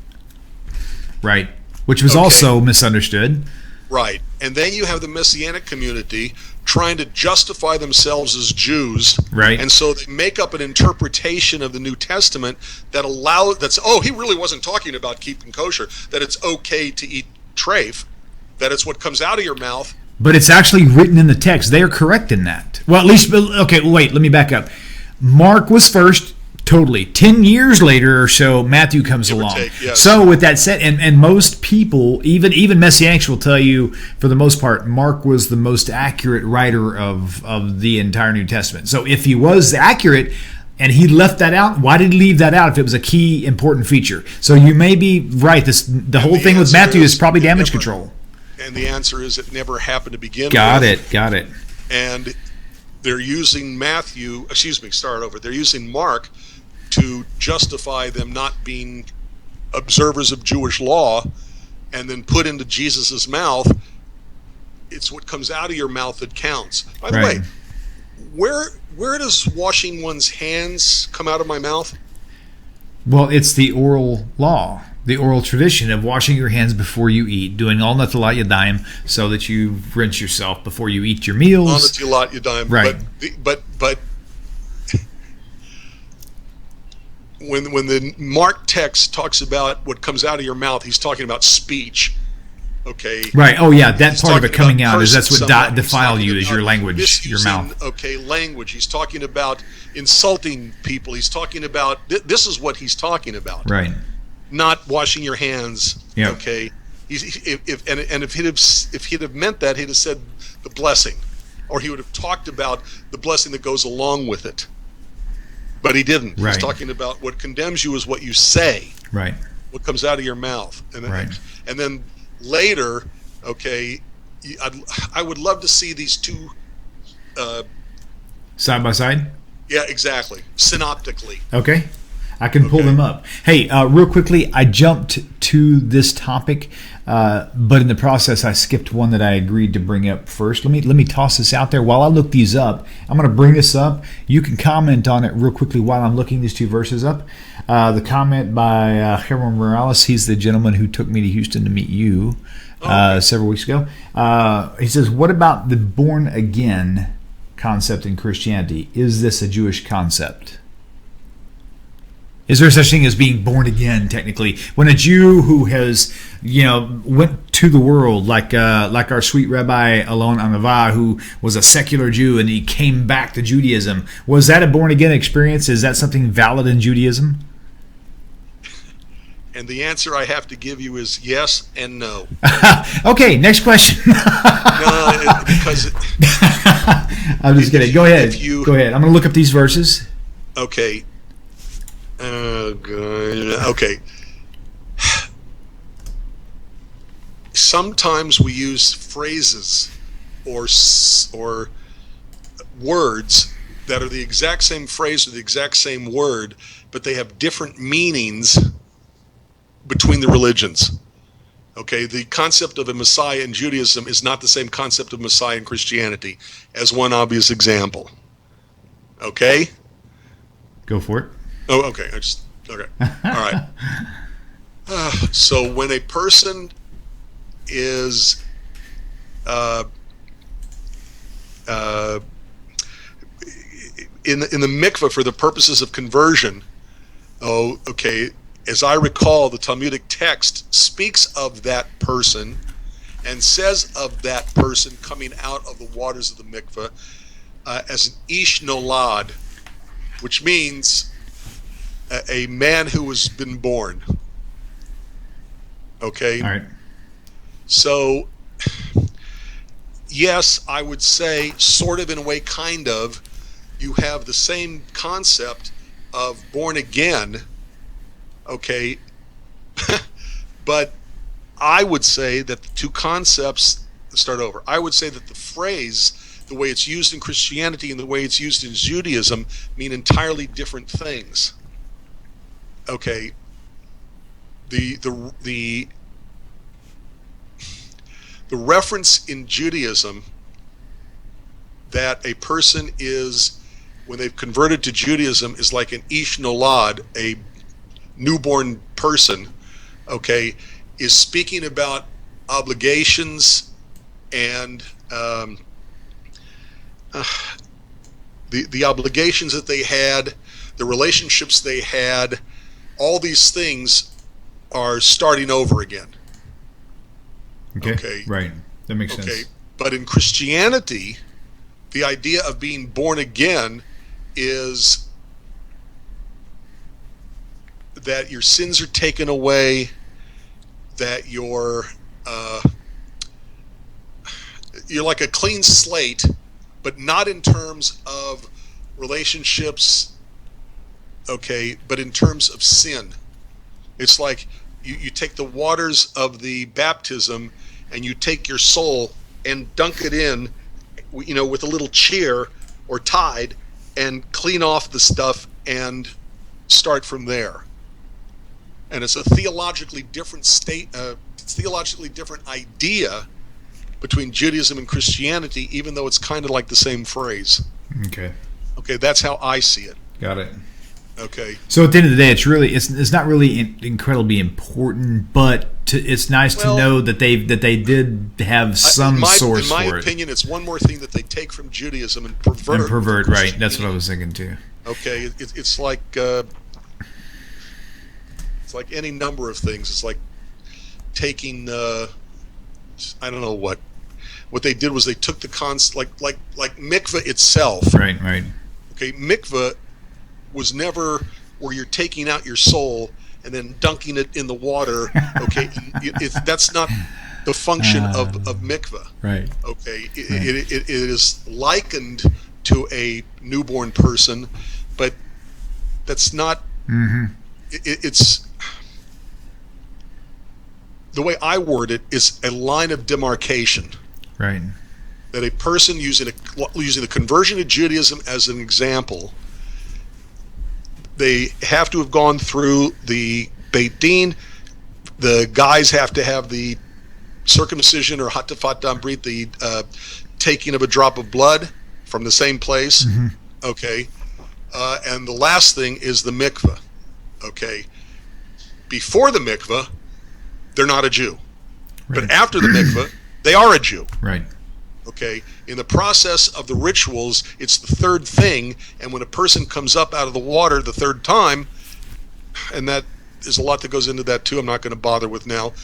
Right. Which was also misunderstood. Right. And then you have the Messianic community trying to justify themselves as Jews. Right. And so they make up an interpretation of the New Testament that he really wasn't talking about keeping kosher, that it's okay to eat treif, that it's what comes out of your mouth. But it's actually written in the text. They are correct in that. Well, at least, okay, wait, let me back up. Mark was first, totally. 10 years later or so, Matthew comes along. So with that said, and most people, even Messianics will tell you, for the most part, Mark was the most accurate writer of the entire New Testament. So if he was accurate and he left that out, why did he leave that out if it was a key important feature? So you may be right. The whole thing with Matthew is probably damage control. And the answer is it never happened to begin with. Got it. And they're using They're using Mark to justify them not being observers of Jewish law, and then put into Jesus' mouth, it's what comes out of your mouth that counts. By the way, where does washing one's hands come out of my mouth? Well, it's the oral law, the oral tradition of washing your hands before you eat, doing all natalat yadayim, so that you rinse yourself before you eat your meals. All natalat yadayim. Right. But when the Mark text talks about what comes out of your mouth, he's talking about speech. Okay. Right. Oh, yeah. That He's part of it coming out is that's what someone. defile you is your language, your mouth. Okay, language. He's talking about insulting people. He's talking about this is what he's talking about. Right. Not washing your hands. Yeah. Okay. If he'd have meant that, he'd have said the blessing, or he would have talked about the blessing that goes along with it. But he didn't. Right. He's talking about what condemns you is what you say. Right. What comes out of your mouth. And then later, okay, I would love to see these two side by side. Yeah, exactly. Synoptically. Okay. I can pull them up. Hey, real quickly, I jumped to this topic, but in the process, I skipped one that I agreed to bring up first. Let me toss this out there. While I look these up, I'm going to bring this up. You can comment on it real quickly while I'm looking these two verses up. The comment by Herman Morales, he's the gentleman who took me to Houston to meet you several weeks ago. He says, what about the born again concept in Christianity? Is this a Jewish concept? Is there such thing as being born again, technically? When a Jew who has, went to the world, like our sweet Rabbi Alon Anava, who was a secular Jew and he came back to Judaism, was that a born again experience? Is that something valid in Judaism? And the answer I have to give you is yes and no. Okay, next question. Because I'm just kidding. Go ahead. Go ahead. I'm going to look up these verses. Okay. Okay. Sometimes we use phrases or words that are the exact same phrase or the exact same word, but they have different meanings between the religions. Okay, the concept of a Messiah in Judaism is not the same concept of Messiah in Christianity, as one obvious example. Okay? Go for it. Oh, okay. Okay. All right. So when a person is in the mikveh for the purposes of conversion, as I recall, the Talmudic text speaks of that person and says of that person coming out of the waters of the mikveh as an ish nolad, which means a man who has been born. Okay? All right. So, yes, I would say, sort of in a way, kind of, you have the same concept of born again, okay? But I would say that the two concepts, start over. I would say that the phrase, the way it's used in Christianity and the way it's used in Judaism, mean entirely different things. Okay, the reference in Judaism that a person is, when they've converted to Judaism, is like an ish nolad, a newborn person, okay, is speaking about obligations and the obligations that they had, the relationships they had. All these things are starting over again. Okay. Right. That makes sense. Okay. But in Christianity, the idea of being born again is that your sins are taken away, that you're like a clean slate, but not in terms of relationships, okay, but in terms of sin. It's like you take the waters of the baptism and you take your soul and dunk it in, with a little cheer or tide, and clean off the stuff and start from there. And it's a theologically different theologically different idea between Judaism and Christianity, even though it's kind of like the same phrase. Okay. Okay, that's how I see it. Got it. Okay. So at the end of the day, it's not really incredibly important, but it's nice to know that they did have some source for it. In my opinion, it's one more thing that they take from Judaism and pervert. Right? That's what I was thinking too. Okay, it's like any number of things. It's like taking I don't know what they did was they took the like mikveh itself. Right. Okay, mikveh was never where you're taking out your soul and then dunking it in the water. Okay, that's not the function of mikveh. Right. Okay, it is likened to a newborn person, but that's not. It's the way I word it is a line of demarcation. Right. That a person using the conversion to Judaism as an example, they have to have gone through the Beit Din. The guys have to have the circumcision or hatafat dam brit, the taking of a drop of blood from the same place. Okay, and the last thing is the mikveh. Okay, before the mikveh, they're not a Jew, but after the mikveh, they are a Jew. Right. Okay, in the process of the rituals, it's the third thing, and when a person comes up out of the water the third time, and that there's a lot that goes into that too, I'm not going to bother with now,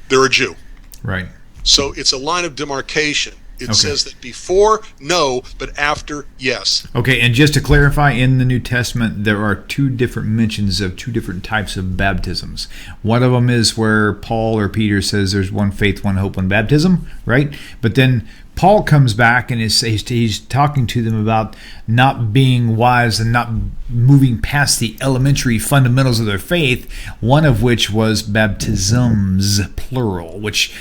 they're a Jew. Right. So it's a line of demarcation. It says that before, no, but after, yes. Okay, and just to clarify, in the New Testament, there are two different mentions of two different types of baptisms. One of them is where Paul or Peter says there's one faith, one hope, one baptism, right? But then Paul comes back and he's talking to them about not being wise and not moving past the elementary fundamentals of their faith, one of which was baptisms, plural, which,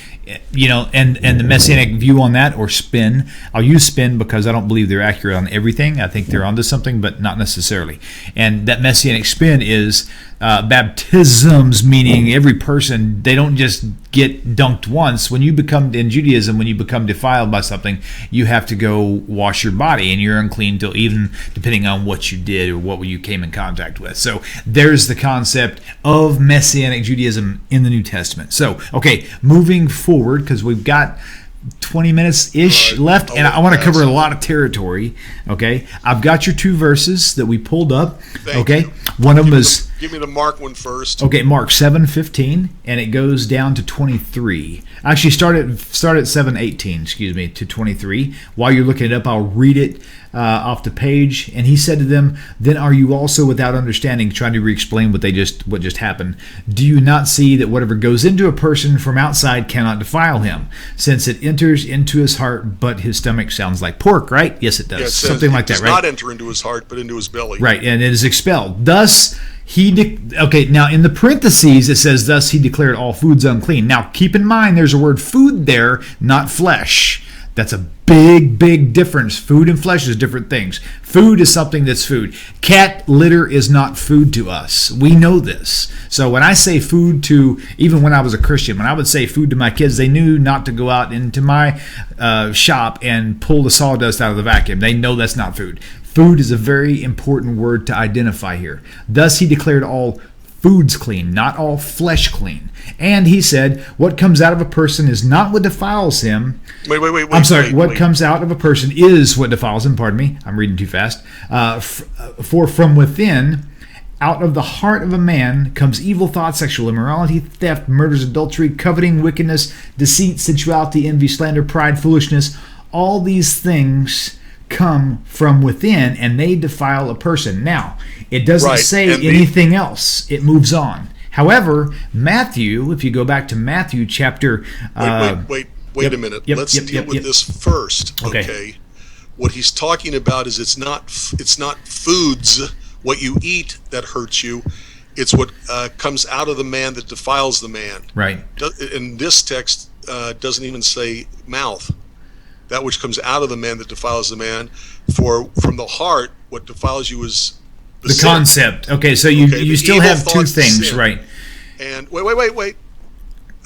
you know, and the Messianic view on that, or spin. I'll use spin because I don't believe they're accurate on everything. I think they're onto something, but not necessarily. And that Messianic spin is baptisms, meaning every person, they don't just get dunked once. When you become, in Judaism, when you become defiled by something, you have to go wash your body, and you're unclean till even depending on what you did or what you came in contact with. So there's the concept of Messianic Judaism in the New Testament. So, okay, moving forward, because we've got 20 minutes-ish left, and I want to cover a lot of territory. Okay, I've got your two verses that we pulled up. Thank you. One of them is... Give me the Mark one first. Okay, Mark 7:15, and it goes down to 23. Actually, start at 7:18, to 23. While you're looking it up, I'll read it off the page. And he said to them, "Then are you also without understanding?" Trying to re-explain what just happened. "Do you not see that whatever goes into a person from outside cannot defile him, since it enters into his heart, but his stomach?" Sounds like pork, right? Yes, it does. Yeah, it says something like that, right? It does not enter into his heart, but into his belly. Right, and it is expelled. Thus okay, now in the parentheses it says, "Thus he declared all foods unclean." Now keep in mind there's a word food there, not flesh. That's a big difference. Food and flesh is different things. Food is something that's food. Cat litter is not food to us. We know this. So when I say food to, even when I was a Christian, when I would say food to my kids, they knew not to go out into my shop and pull the sawdust out of the vacuum. They know that's not food. Food is a very important word to identify here. Thus he declared all foods clean, not all flesh clean. And he said, what comes out of a person is not what defiles him. Wait. What comes out of a person is what defiles him. Pardon me. I'm reading too fast. For from within, out of the heart of a man, comes evil thoughts, sexual immorality, theft, murders, adultery, coveting, wickedness, deceit, sensuality, envy, slander, pride, foolishness. All these things come from within, and they defile a person. Now, it doesn't say anything else. It moves on. However, Matthew, if you go back to Matthew chapter... Wait a minute. Let's deal with this first. Okay. What he's talking about is it's not foods, what you eat, that hurts you. It's what comes out of the man that defiles the man. Right. And this text doesn't even say mouth. That which comes out of the man that defiles the man. For from the heart, what defiles you is the concept. Okay, so you still have two things, right? And wait.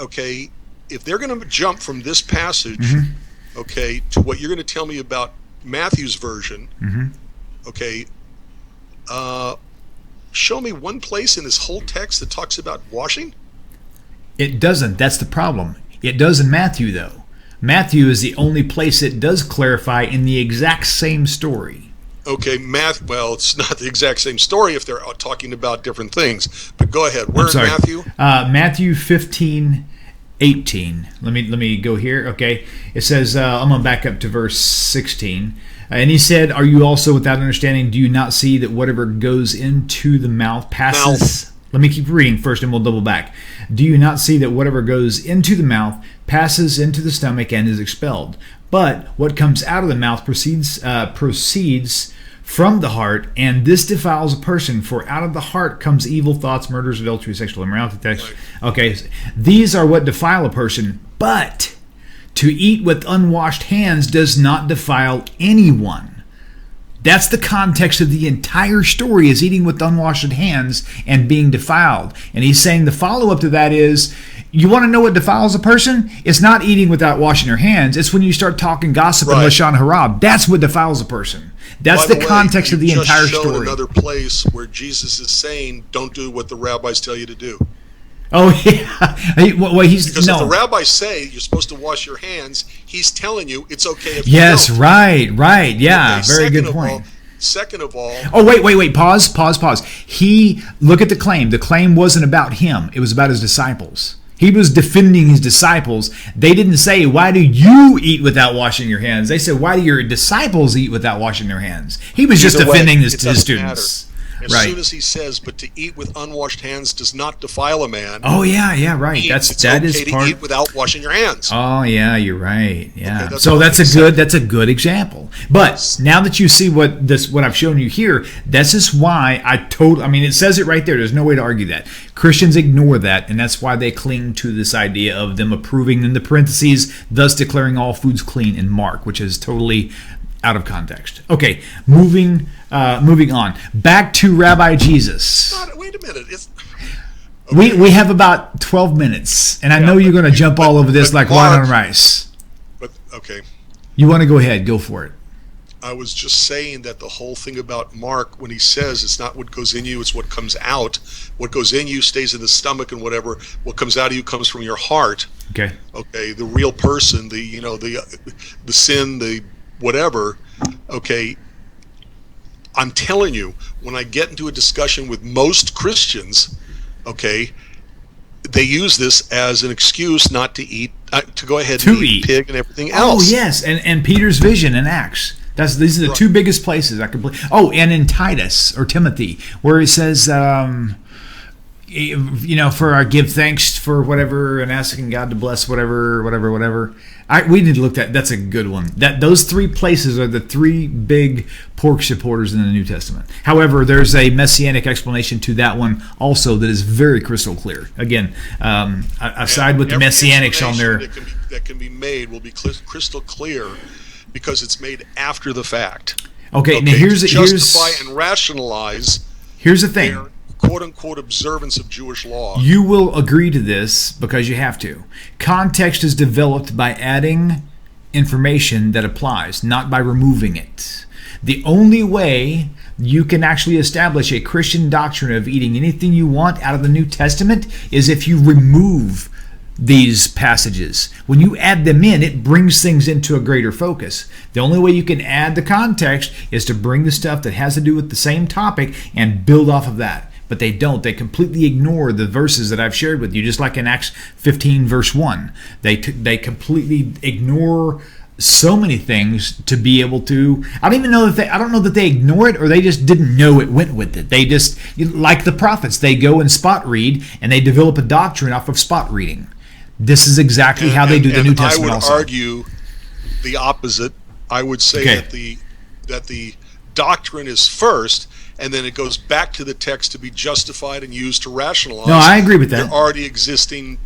Okay, if they're going to jump from this passage, to what you're going to tell me about Matthew's version, okay, show me one place in this whole text that talks about washing. It doesn't. That's the problem. It does in Matthew, though. Matthew is the only place it does clarify in the exact same story. Okay, well, it's not the exact same story if they're talking about different things. But go ahead. Where in Matthew? Matthew 15:18. Let me go here. Okay, it says I'm gonna back up to verse 16. And he said, "Are you also without understanding? Do you not see that whatever goes into the mouth passes?" Let me keep reading first, and we'll double back. "Do you not see that whatever goes into the mouth passes into the stomach and is expelled? But what comes out of the mouth proceeds from the heart, and this defiles a person. For out of the heart comes evil thoughts, murders, adultery, sexual immorality." Okay, these are what defile a person. But to eat with unwashed hands does not defile anyone. That's the context of the entire story, is eating with unwashed hands and being defiled. And he's saying the follow-up to that is, you want to know what defiles a person? It's not eating without washing your hands. It's when you start talking gossip and Lashon Hara. That's what defiles a person. That's the context of the entire story. You just showed another place where Jesus is saying, don't do what the rabbis tell you to do. Oh, yeah. Because if the rabbis say you're supposed to wash your hands, he's telling you it's okay if you don't. Yes, right. Yeah, okay, very good point. Second of all... Oh, wait. Pause. Look at the claim. The claim wasn't about him. It was about his disciples. He was defending his disciples. They didn't say, why do you eat without washing your hands? They said, why do your disciples eat without washing their hands? He was just defending his students. As soon as he says, but to eat with unwashed hands does not defile a man. Oh, yeah, right. It's okay to eat without washing your hands. Oh, yeah, you're right. Yeah. Okay, so that's a good example. But now that you see what I've shown you here, this is why it says it right there. There's no way to argue that. Christians ignore that, and that's why they cling to this idea of them approving, in the parentheses, thus declaring all foods clean in Mark, which is totally out of context. Okay, moving on. Back to Rabbi Jesus. Wait a minute. We have about 12 minutes, and I know you're going to jump all over this like wine on rice. But, okay. You want to go ahead. Go for it. I was just saying that the whole thing about Mark, when he says it's not what goes in you, it's what comes out. What goes in you stays in the stomach and whatever. What comes out of you comes from your heart. Okay. Okay, the real person, the sin, the whatever, okay, I'm telling you, when I get into a discussion with most Christians, okay, they use this as an excuse not to eat, to go ahead and eat pig and everything else. Oh, yes, and Peter's vision in Acts. These are the two biggest places I could believe. Oh, and in Titus or Timothy, where he says, for our give thanks for whatever and asking God to bless whatever. We need to look at that's a good one. Those three places are the three big pork supporters in the New Testament. However, there's a messianic explanation to that one also that is very crystal clear. Again, I side with the messianics on their that can be made will be crystal clear because it's made after the fact. Okay, now here's justify and rationalize. Here's the thing. Quote-unquote observance of Jewish law. You will agree to this because you have to. Context is developed by adding information that applies, not by removing it. The only way you can actually establish a Christian doctrine of eating anything you want out of the New Testament is if you remove these passages. When you add them in, it brings things into a greater focus. The only way you can add the context is to bring the stuff that has to do with the same topic and build off of that. But they don't. They completely ignore the verses that I've shared with you, just like in Acts 15, verse 1. They completely ignore so many things to be able to... I don't know that they ignore it or they just didn't know it went with it. They just, like the prophets, they go and spot read and they develop a doctrine off of spot reading. This is exactly how they do the New Testament also. I would argue the opposite. I would say that the doctrine is first, and then it goes back to the text to be justified and used to rationalize. No, I agree with that. There already existing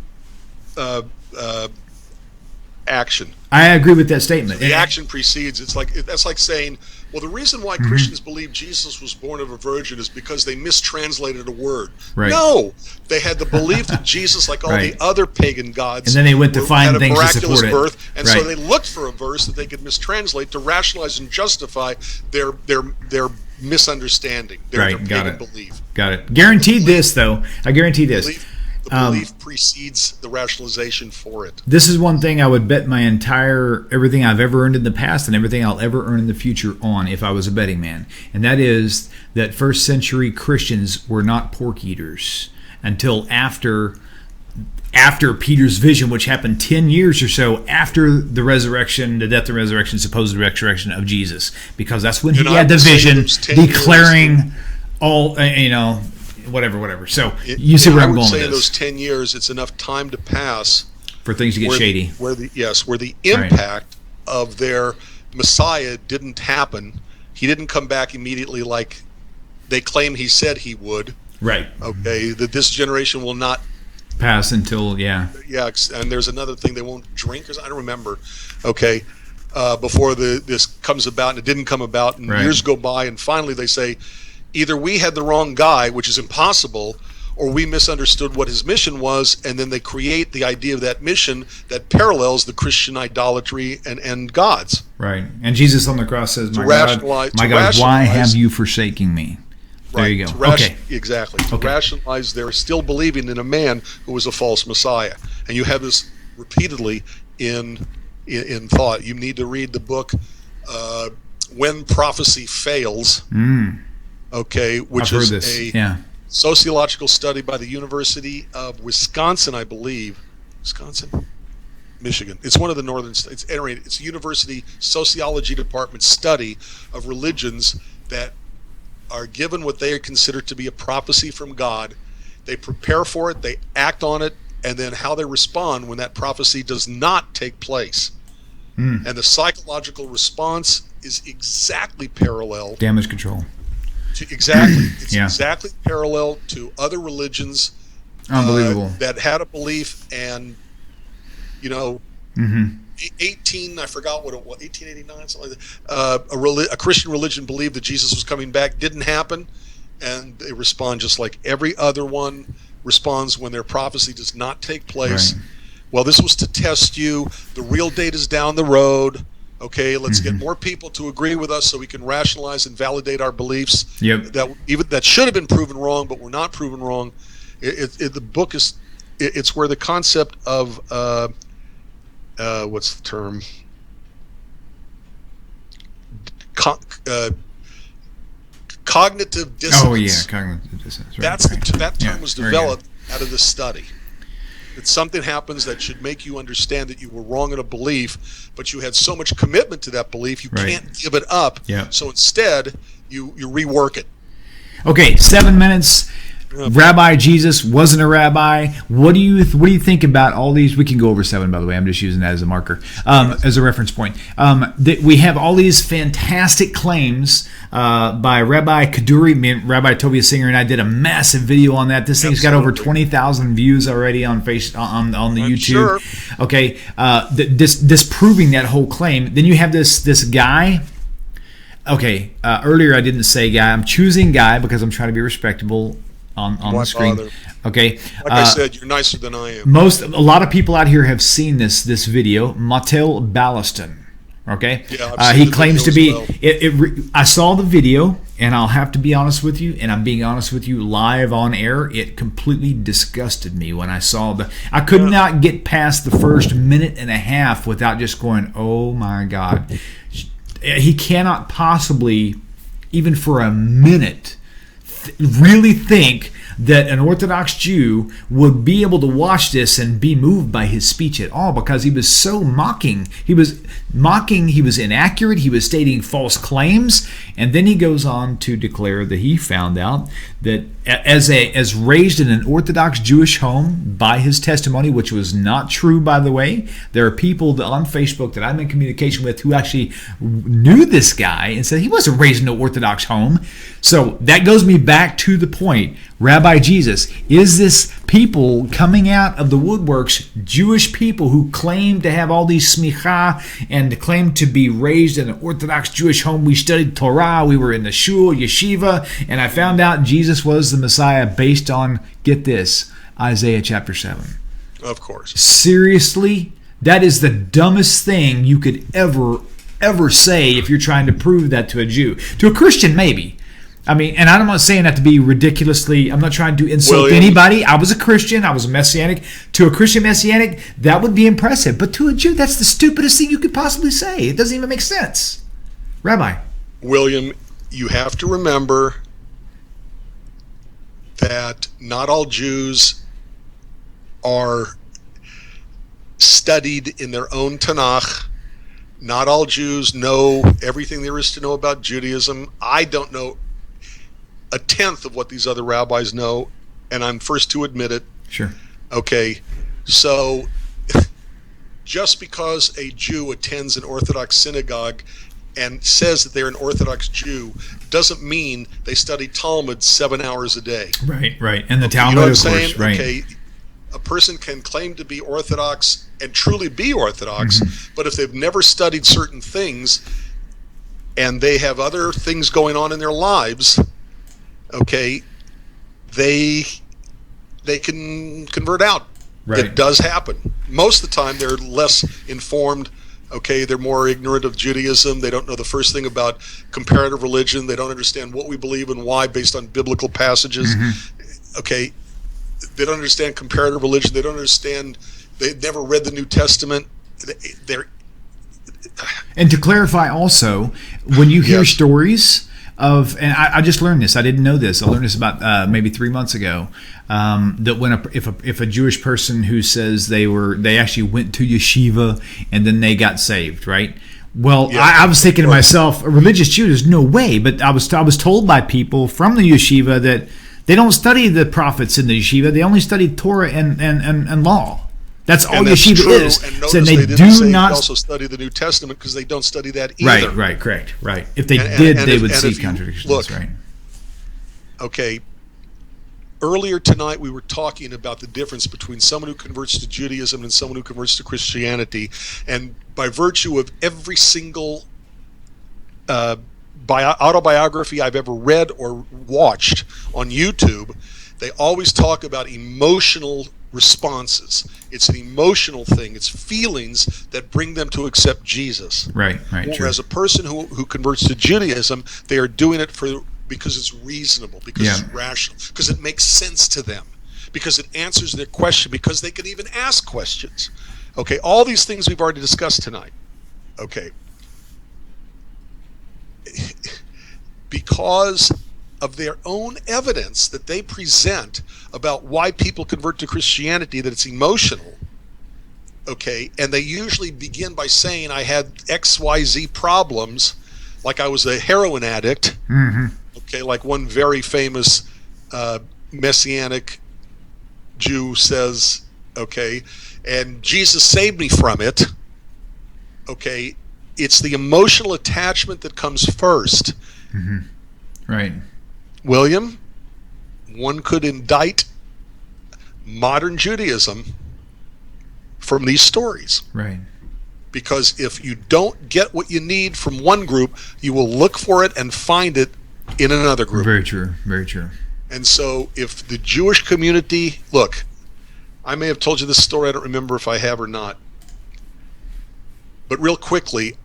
action. I agree with that statement. The action precedes. That's like saying, well, the reason why Christians believe Jesus was born of a virgin is because they mistranslated a word. Right. No, they had the belief that Jesus, like all the other pagan gods, and then they went to find things to support it. had a miraculous birth, and so they looked for a verse that they could mistranslate to rationalize and justify their misunderstanding, their pagan belief. Got it. Guaranteed this, though. I guarantee this. The belief precedes the rationalization for it. This is one thing I would bet my everything I've ever earned in the past and everything I'll ever earn in the future on if I was a betting man. And that is that first century Christians were not pork eaters until after Peter's vision, which happened 10 years or so after the resurrection, the death and resurrection, supposed resurrection of Jesus. Because that's when he had the vision declaring all, whatever. So you see where I'm going with this. I would say in those 10 years, it's enough time to pass for things to get shady. Where the impact of their Messiah didn't happen. He didn't come back immediately like they claim he said he would. Right. Okay, that this generation will not pass until, Yeah, and there's another thing, they won't drink, I don't remember. Okay, before this comes about, and it didn't come about, and years go by, and finally they say, either we had the wrong guy, which is impossible, or we misunderstood what his mission was, and then they create the idea of that mission that parallels the Christian idolatry and gods. Right. And Jesus on the cross says, my God, why have you forsaken me? There you go. Okay. Exactly. To rationalize they're still believing in a man who was a false Messiah. And you have this repeatedly in thought. You need to read the book When Prophecy Fails. Okay, which is a sociological study by the University of Wisconsin, I believe. Michigan. It's one of the northern states. It's a university sociology department study of religions that are given what they consider to be a prophecy from God. They prepare for it, they act on it, and then how they respond when that prophecy does not take place. And the psychological response is exactly parallel. Damage control. Exactly parallel to other religions. Unbelievable. That had a belief, and 1889, something like that. A Christian religion believed that Jesus was coming back. Didn't happen, and they respond just like every other one responds when their prophecy does not take place. Right. Well, this was to test you. The real date is down the road. Okay, let's get more people to agree with us so we can rationalize and validate our beliefs. That should have been proven wrong, but were not proven wrong. The book is it's where the concept of what's the term? Cognitive dissonance. Oh yeah, cognitive dissonance. Right, that term was developed out of this study. That something happens that should make you understand that you were wrong in a belief, but you had so much commitment to that belief you can't give it up. So instead, you rework it. Okay, 7 minutes. Rabbi Jesus wasn't a rabbi. What do you think about all these? We can go over 7, by the way. I'm just using that as a marker, as a reference point. We have all these fantastic claims by Rabbi Kaduri. Rabbi Tovia Singer and I did a massive video on that. This thing's got over 20,000 views already on the YouTube. Sure. Okay, disproving that whole claim. Then you have this guy. Okay, earlier I didn't say guy. I'm choosing guy because I'm trying to be respectable on the screen. Bother. Okay. Like I said, you're nicer than I am. A lot of people out here have seen this video. Mattel Ballaston. Okay. Yeah, he claims to be. I saw the video, and I'll have to be honest with you, and I'm being honest with you live on air. It completely disgusted me when I saw I could not get past the first minute and a half without just going, "Oh my God." He cannot possibly, even for a minute, really think that an Orthodox Jew would be able to watch this and be moved by his speech at all, because he was so mocking. He was inaccurate, he was stating false claims, and then he goes on to declare that he found out that as raised in an Orthodox Jewish home by his testimony, which was not true, by the way. There are people on Facebook that I'm in communication with who actually knew this guy and said he wasn't raised in an Orthodox home. So that goes me back to the point. Rabbi by Jesus? Is this people coming out of the woodworks, Jewish people who claim to have all these smicha and claim to be raised in an Orthodox Jewish home? We studied Torah, we were in the shul, yeshiva, and I found out Jesus was the Messiah based on, get this, Isaiah chapter 7. Of course. Seriously? That is the dumbest thing you could ever say if you're trying to prove that to a Jew. To a Christian, maybe. I mean, and I'm not saying that to be ridiculously, I'm not trying to insult anybody. I was a Christian, I was a Messianic. To a Christian Messianic, that would be impressive. But to a Jew, that's the stupidest thing you could possibly say. It doesn't even make sense. Rabbi. William, you have to remember that not all Jews are studied in their own Tanakh. Not all Jews know everything there is to know about Judaism. I don't know a tenth of what these other rabbis know, and I'm first to admit it. Sure. Okay, so just because a Jew attends an Orthodox synagogue and says that they're an Orthodox Jew doesn't mean they study Talmud 7 hours a day. Right. And the Talmud, you know what I'm of saying? course, right. Okay, a person can claim to be Orthodox and truly be Orthodox, but if they've never studied certain things and they have other things going on in their lives, okay, they can convert out. Right. It does happen. Most of the time they're less informed. Okay, they're more ignorant of Judaism. They don't know the first thing about comparative religion. They don't understand what we believe and why based on biblical passages. Okay, they don't understand comparative religion. They don't understand. They've never read the New Testament. And to clarify also, when you hear stories of, and I just learned this, I didn't know this, I learned this about maybe 3 months ago, that when if a Jewish person who says they actually went to yeshiva and then they got saved, right? Well, I was thinking to myself, a religious Jew, there's no way, but I was told by people from the yeshiva that they don't study the prophets in the yeshiva, they only study Torah and law. That's all yeshiva is. And so they do not also study the New Testament because they don't study that either. Right, correct. Right. If they did, they would see contradictions. Look, right. Okay. Earlier tonight, we were talking about the difference between someone who converts to Judaism and someone who converts to Christianity. And by virtue of every single autobiography I've ever read or watched on YouTube, they always talk about emotional responses. It's an emotional thing. It's feelings that bring them to accept Jesus. Right. Whereas a person who converts to Judaism, they are doing it because it's reasonable, because it's rational, because it makes sense to them, because it answers their question, because they can even ask questions. Okay, all these things we've already discussed tonight. Okay. Because of their own evidence that they present about why people convert to Christianity, that it's emotional, okay, and they usually begin by saying, I had XYZ problems, like I was a heroin addict, okay, like one very famous Messianic Jew says, okay, and Jesus saved me from it, okay, it's the emotional attachment that comes first. Right. William, one could indict modern Judaism from these stories. Right. Because if you don't get what you need from one group, you will look for it and find it in another group. Very true. And so if the Jewish community, look, I may have told you this story, I don't remember if I have or not. But real quickly,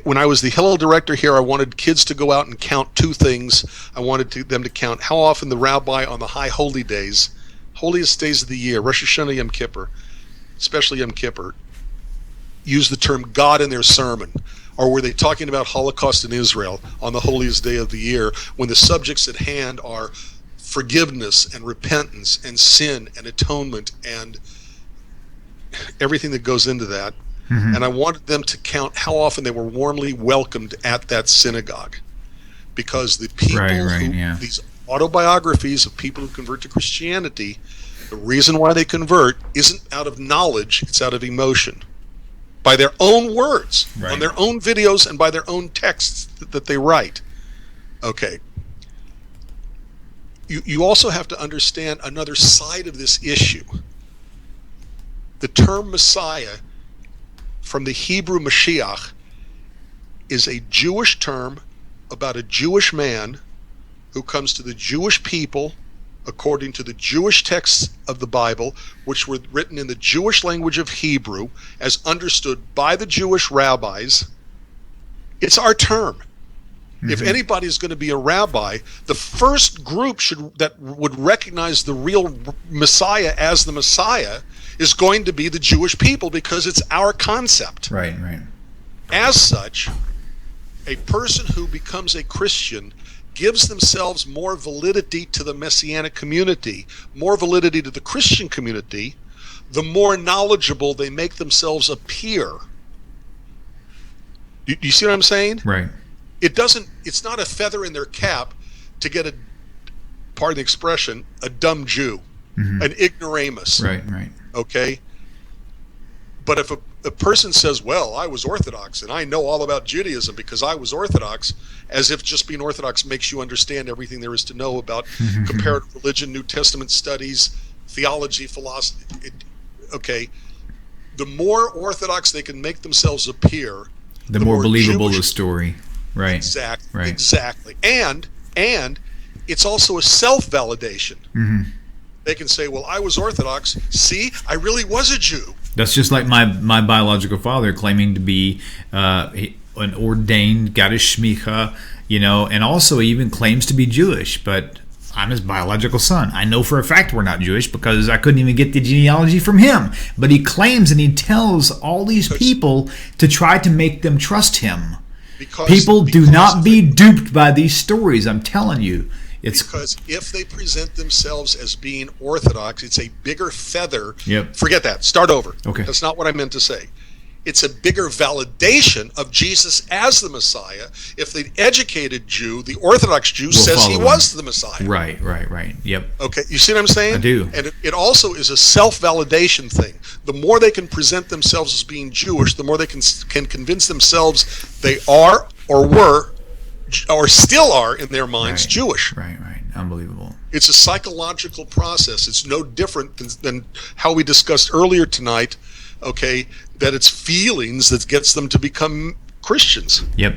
when I was the Hillel director here, I wanted kids to go out and count two things. I wanted them to count how often the rabbi on the high holy days, holiest days of the year, Rosh Hashanah, Yom Kippur, especially Yom Kippur, used the term God in their sermon. Or were they talking about Holocaust in Israel on the holiest day of the year, when the subjects at hand are forgiveness and repentance and sin and atonement and everything that goes into that. And I wanted them to count how often they were warmly welcomed at that synagogue, because the people these autobiographies of people who convert to Christianity, the reason why they convert isn't out of knowledge, it's out of emotion, by their own words, on their own videos, and by their own texts that they write. Okay. you also have to understand another side of this issue. The term Messiah from the Hebrew Mashiach is a Jewish term about a Jewish man who comes to the Jewish people according to the Jewish texts of the Bible, which were written in the Jewish language of Hebrew as understood by the Jewish rabbis. It's our term. If anybody's going to be a rabbi, the first group that would recognize the real Messiah as the Messiah is going to be the Jewish people, because it's our concept. Right. As such, a person who becomes a Christian gives themselves more validity to the Messianic community, more validity to the Christian community, the more knowledgeable they make themselves appear. Do you see what I'm saying? Right. It's not a feather in their cap to get pardon the expression, a dumb Jew, an ignoramus. Right. Okay? But if a person says, well, I was Orthodox and I know all about Judaism because I was Orthodox, as if just being Orthodox makes you understand everything there is to know about comparative religion, New Testament studies, theology, philosophy. Okay? The more Orthodox they can make themselves appear, the more believable Jewish the story. Right. Exactly. And it's also a self-validation. They can say, well, I was Orthodox. See, I really was a Jew. That's just like my biological father claiming to be an ordained Gadish Shmicha, and also even claims to be Jewish, but I'm his biological son. I know for a fact we're not Jewish because I couldn't even get the genealogy from him. But he claims and he tells all these people to try to make them trust him. People do not be duped by these stories, I'm telling you. Because if they present themselves as being Orthodox, it's a bigger feather. Yep. Forget that. Start over. Okay. That's not what I meant to say. It's a bigger validation of Jesus as the Messiah if the educated Jew, the Orthodox Jew, says he was the Messiah. Right. Yep. Okay, you see what I'm saying? I do. And it also is a self-validation thing. The more they can present themselves as being Jewish, the more they can convince themselves they are or were or still are in their minds Jewish. Right. Unbelievable. It's a psychological process. It's no different than how we discussed earlier tonight, okay, that it's feelings that gets them to become Christians. Yep.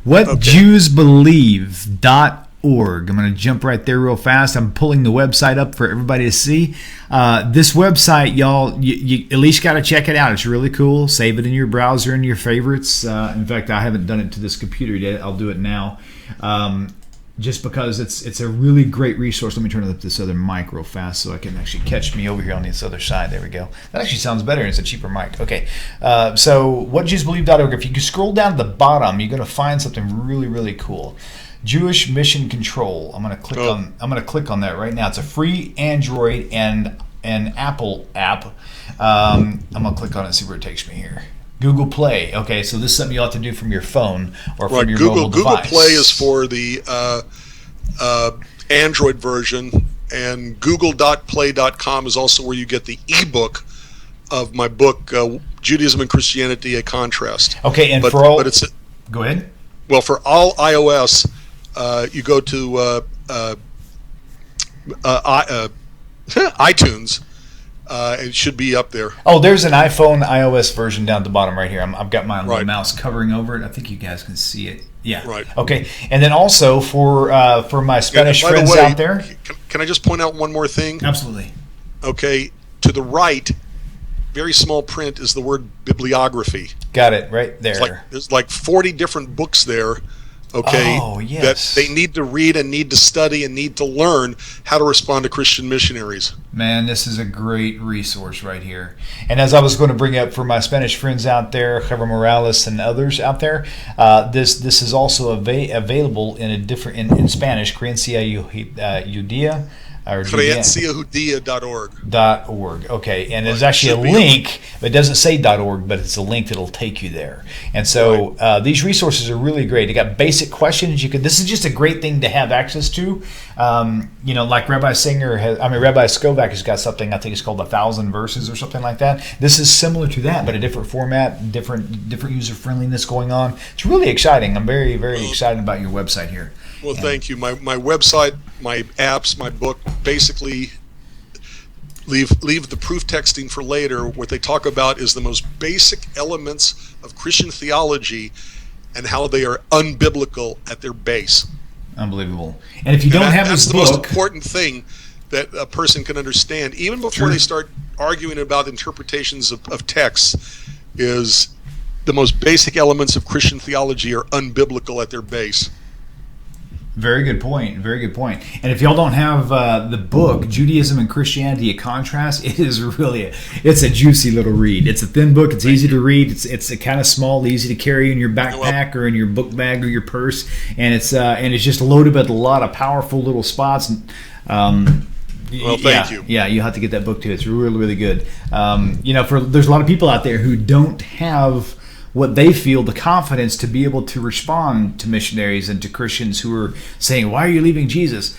WhatJewsBelieve.org. I'm going to jump right there real fast. I'm pulling the website up for everybody to see. This website, y'all, you at least got to check it out. It's really cool. Save it in your browser and your favorites. In fact, I haven't done it to this computer yet. I'll do it now. Just because it's a really great resource. Let me turn up this other mic real fast so I can actually catch me over here on this other side. There we go. That actually sounds better. It's a cheaper mic. Okay. So whatJewsBelieve.org. If you can scroll down to the bottom, you're going to find something really, really cool. Jewish Mission Control. I'm going to click on that right now. It's a free Android and Apple app. I'm going to click on it and see where it takes me here. Google Play. Okay, so this is something you'll have to do from your phone or from your mobile device. Google Play is for the Android version, and google.play.com is also where you get the ebook of my book, Judaism and Christianity, A Contrast. Okay, go ahead. Well, for all iOS, you go to iTunes. It should be up there. Oh, there's an iPhone iOS version down at the bottom right here. I've got my little mouse covering over it. I think you guys can see it. Yeah. Right. Okay. And then also for my Spanish friends out there. Can I just point out one more thing? Absolutely. Okay. To the right, very small print, is the word bibliography. Got it. Right there. There's like 40 different books there. Okay, oh, yes. That they need to read and need to study and need to learn how to respond to Christian missionaries. Man, this is a great resource right here. And as I was going to bring up for my Spanish friends out there, Javier Morales and others out there, this is also available in in Spanish, Creencia Judía. CreenciaJudía.org. Okay, and there's actually a link. It doesn't say .org, but it's a link that'll take you there. And so these resources are really great. They got basic questions. This is just a great thing to have access to. Like Rabbi Skovak has got something. I think it's called 1,000 Verses or something like that. This is similar to that, but a different format, different user friendliness going on. It's really exciting. I'm very, very excited about your website here. Well, thank you. My website, my apps, my book, basically leave the proof texting for later. What they talk about is the most basic elements of Christian theology and how they are unbiblical at their base. Unbelievable. And if you don't have that's his the book, most important thing that a person can understand, even before they start arguing about interpretations of texts, is the most basic elements of Christian theology are unbiblical at their base. Very good point. Very good point. And if y'all don't have the book, Judaism and Christianity: A Contrast, it is really it's a juicy little read. It's a thin book. It's easy to read. It's a kind of small, easy to carry in your backpack or in your book bag or your purse. And it's just loaded with a lot of powerful little spots. Well, thank you. Yeah, you have to get that book too. It's really, really good. There's a lot of people out there who don't have what they feel the confidence to be able to respond to missionaries and to Christians who are saying, "Why are you leaving Jesus?"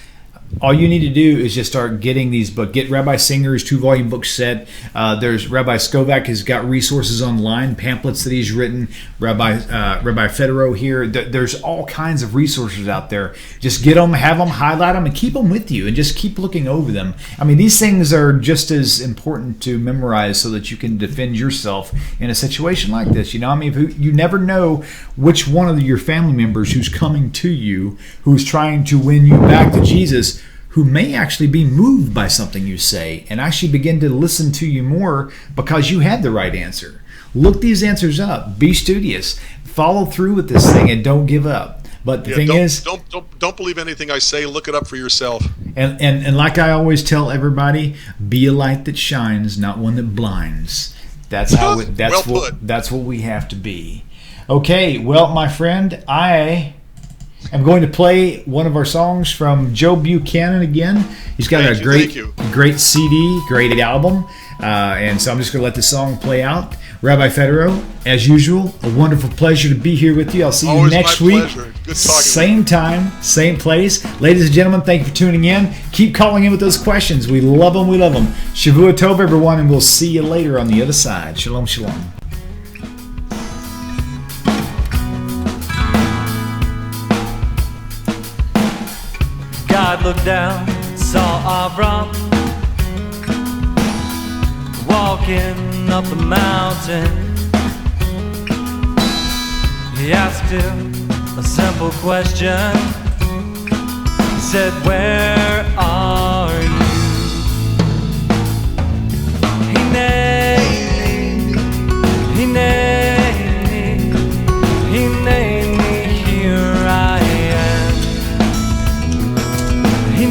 All you need to do is just start getting these books. Get Rabbi Singer's 2-volume book set. There's Rabbi Skovac has got resources online, pamphlets that he's written. Rabbi Federow here. There's all kinds of resources out there. Just get them, have them, highlight them, and keep them with you, and just keep looking over them. I mean, these things are just as important to memorize so that you can defend yourself in a situation like this. You know, I mean, you never know which one of your family members who's coming to you, who's trying to win you back to Jesus, who may actually be moved by something you say and actually begin to listen to you more because you had the right answer. Look these answers up. Be studious. Follow through with this thing and don't give up. But the thing is, don't believe anything I say. Look it up for yourself. And like I always tell everybody, be a light that shines, not one that blinds. That's how. That's what we have to be. Okay. Well, my friend, I'm going to play one of our songs from Joe Buchanan again. He's got a great CD, great album. And so I'm just going to let the song play out. Rabbi Federow, as usual, a wonderful pleasure to be here with you. I'll see you next week. Good talking same time, same place. Ladies and gentlemen, thank you for tuning in. Keep calling in with those questions. We love them. We love them. Shavua Tov, everyone, and we'll see you later on the other side. Shalom, shalom. God looked down, saw Abram walking up the mountain. He asked him a simple question. He said, "Where are you?" He named me, here I am. He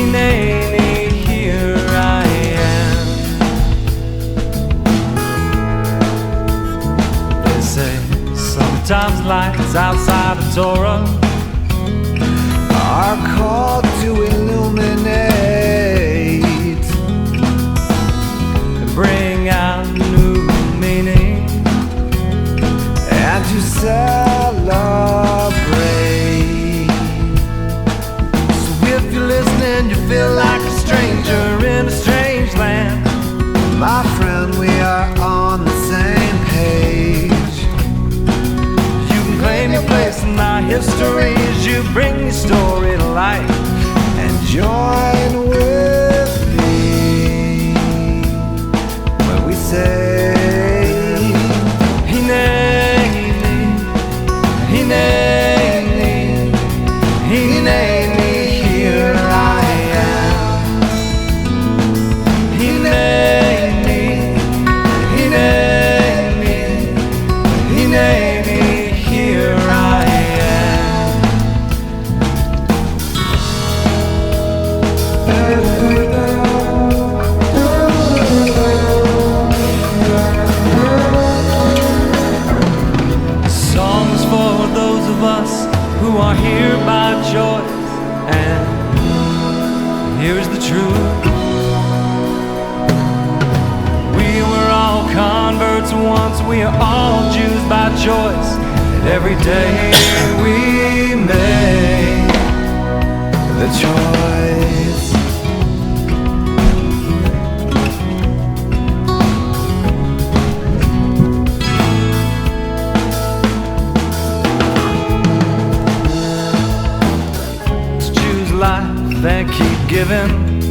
named me, here I am. They say sometimes lights outside the Torah are called to illuminate and bring out new meaning and to celebrate. So if you're listening, you feel like a stranger in a strange land, my friend, we are on the same page. You can claim your place in our history as you bring your story to life and join with me when we say, He named me, here I am. He named me, here I am. Songs for those of us who are here by choice, and here's the truth. We were all converts once, we are all Jews by choice, and every day we make the choice. forgiven.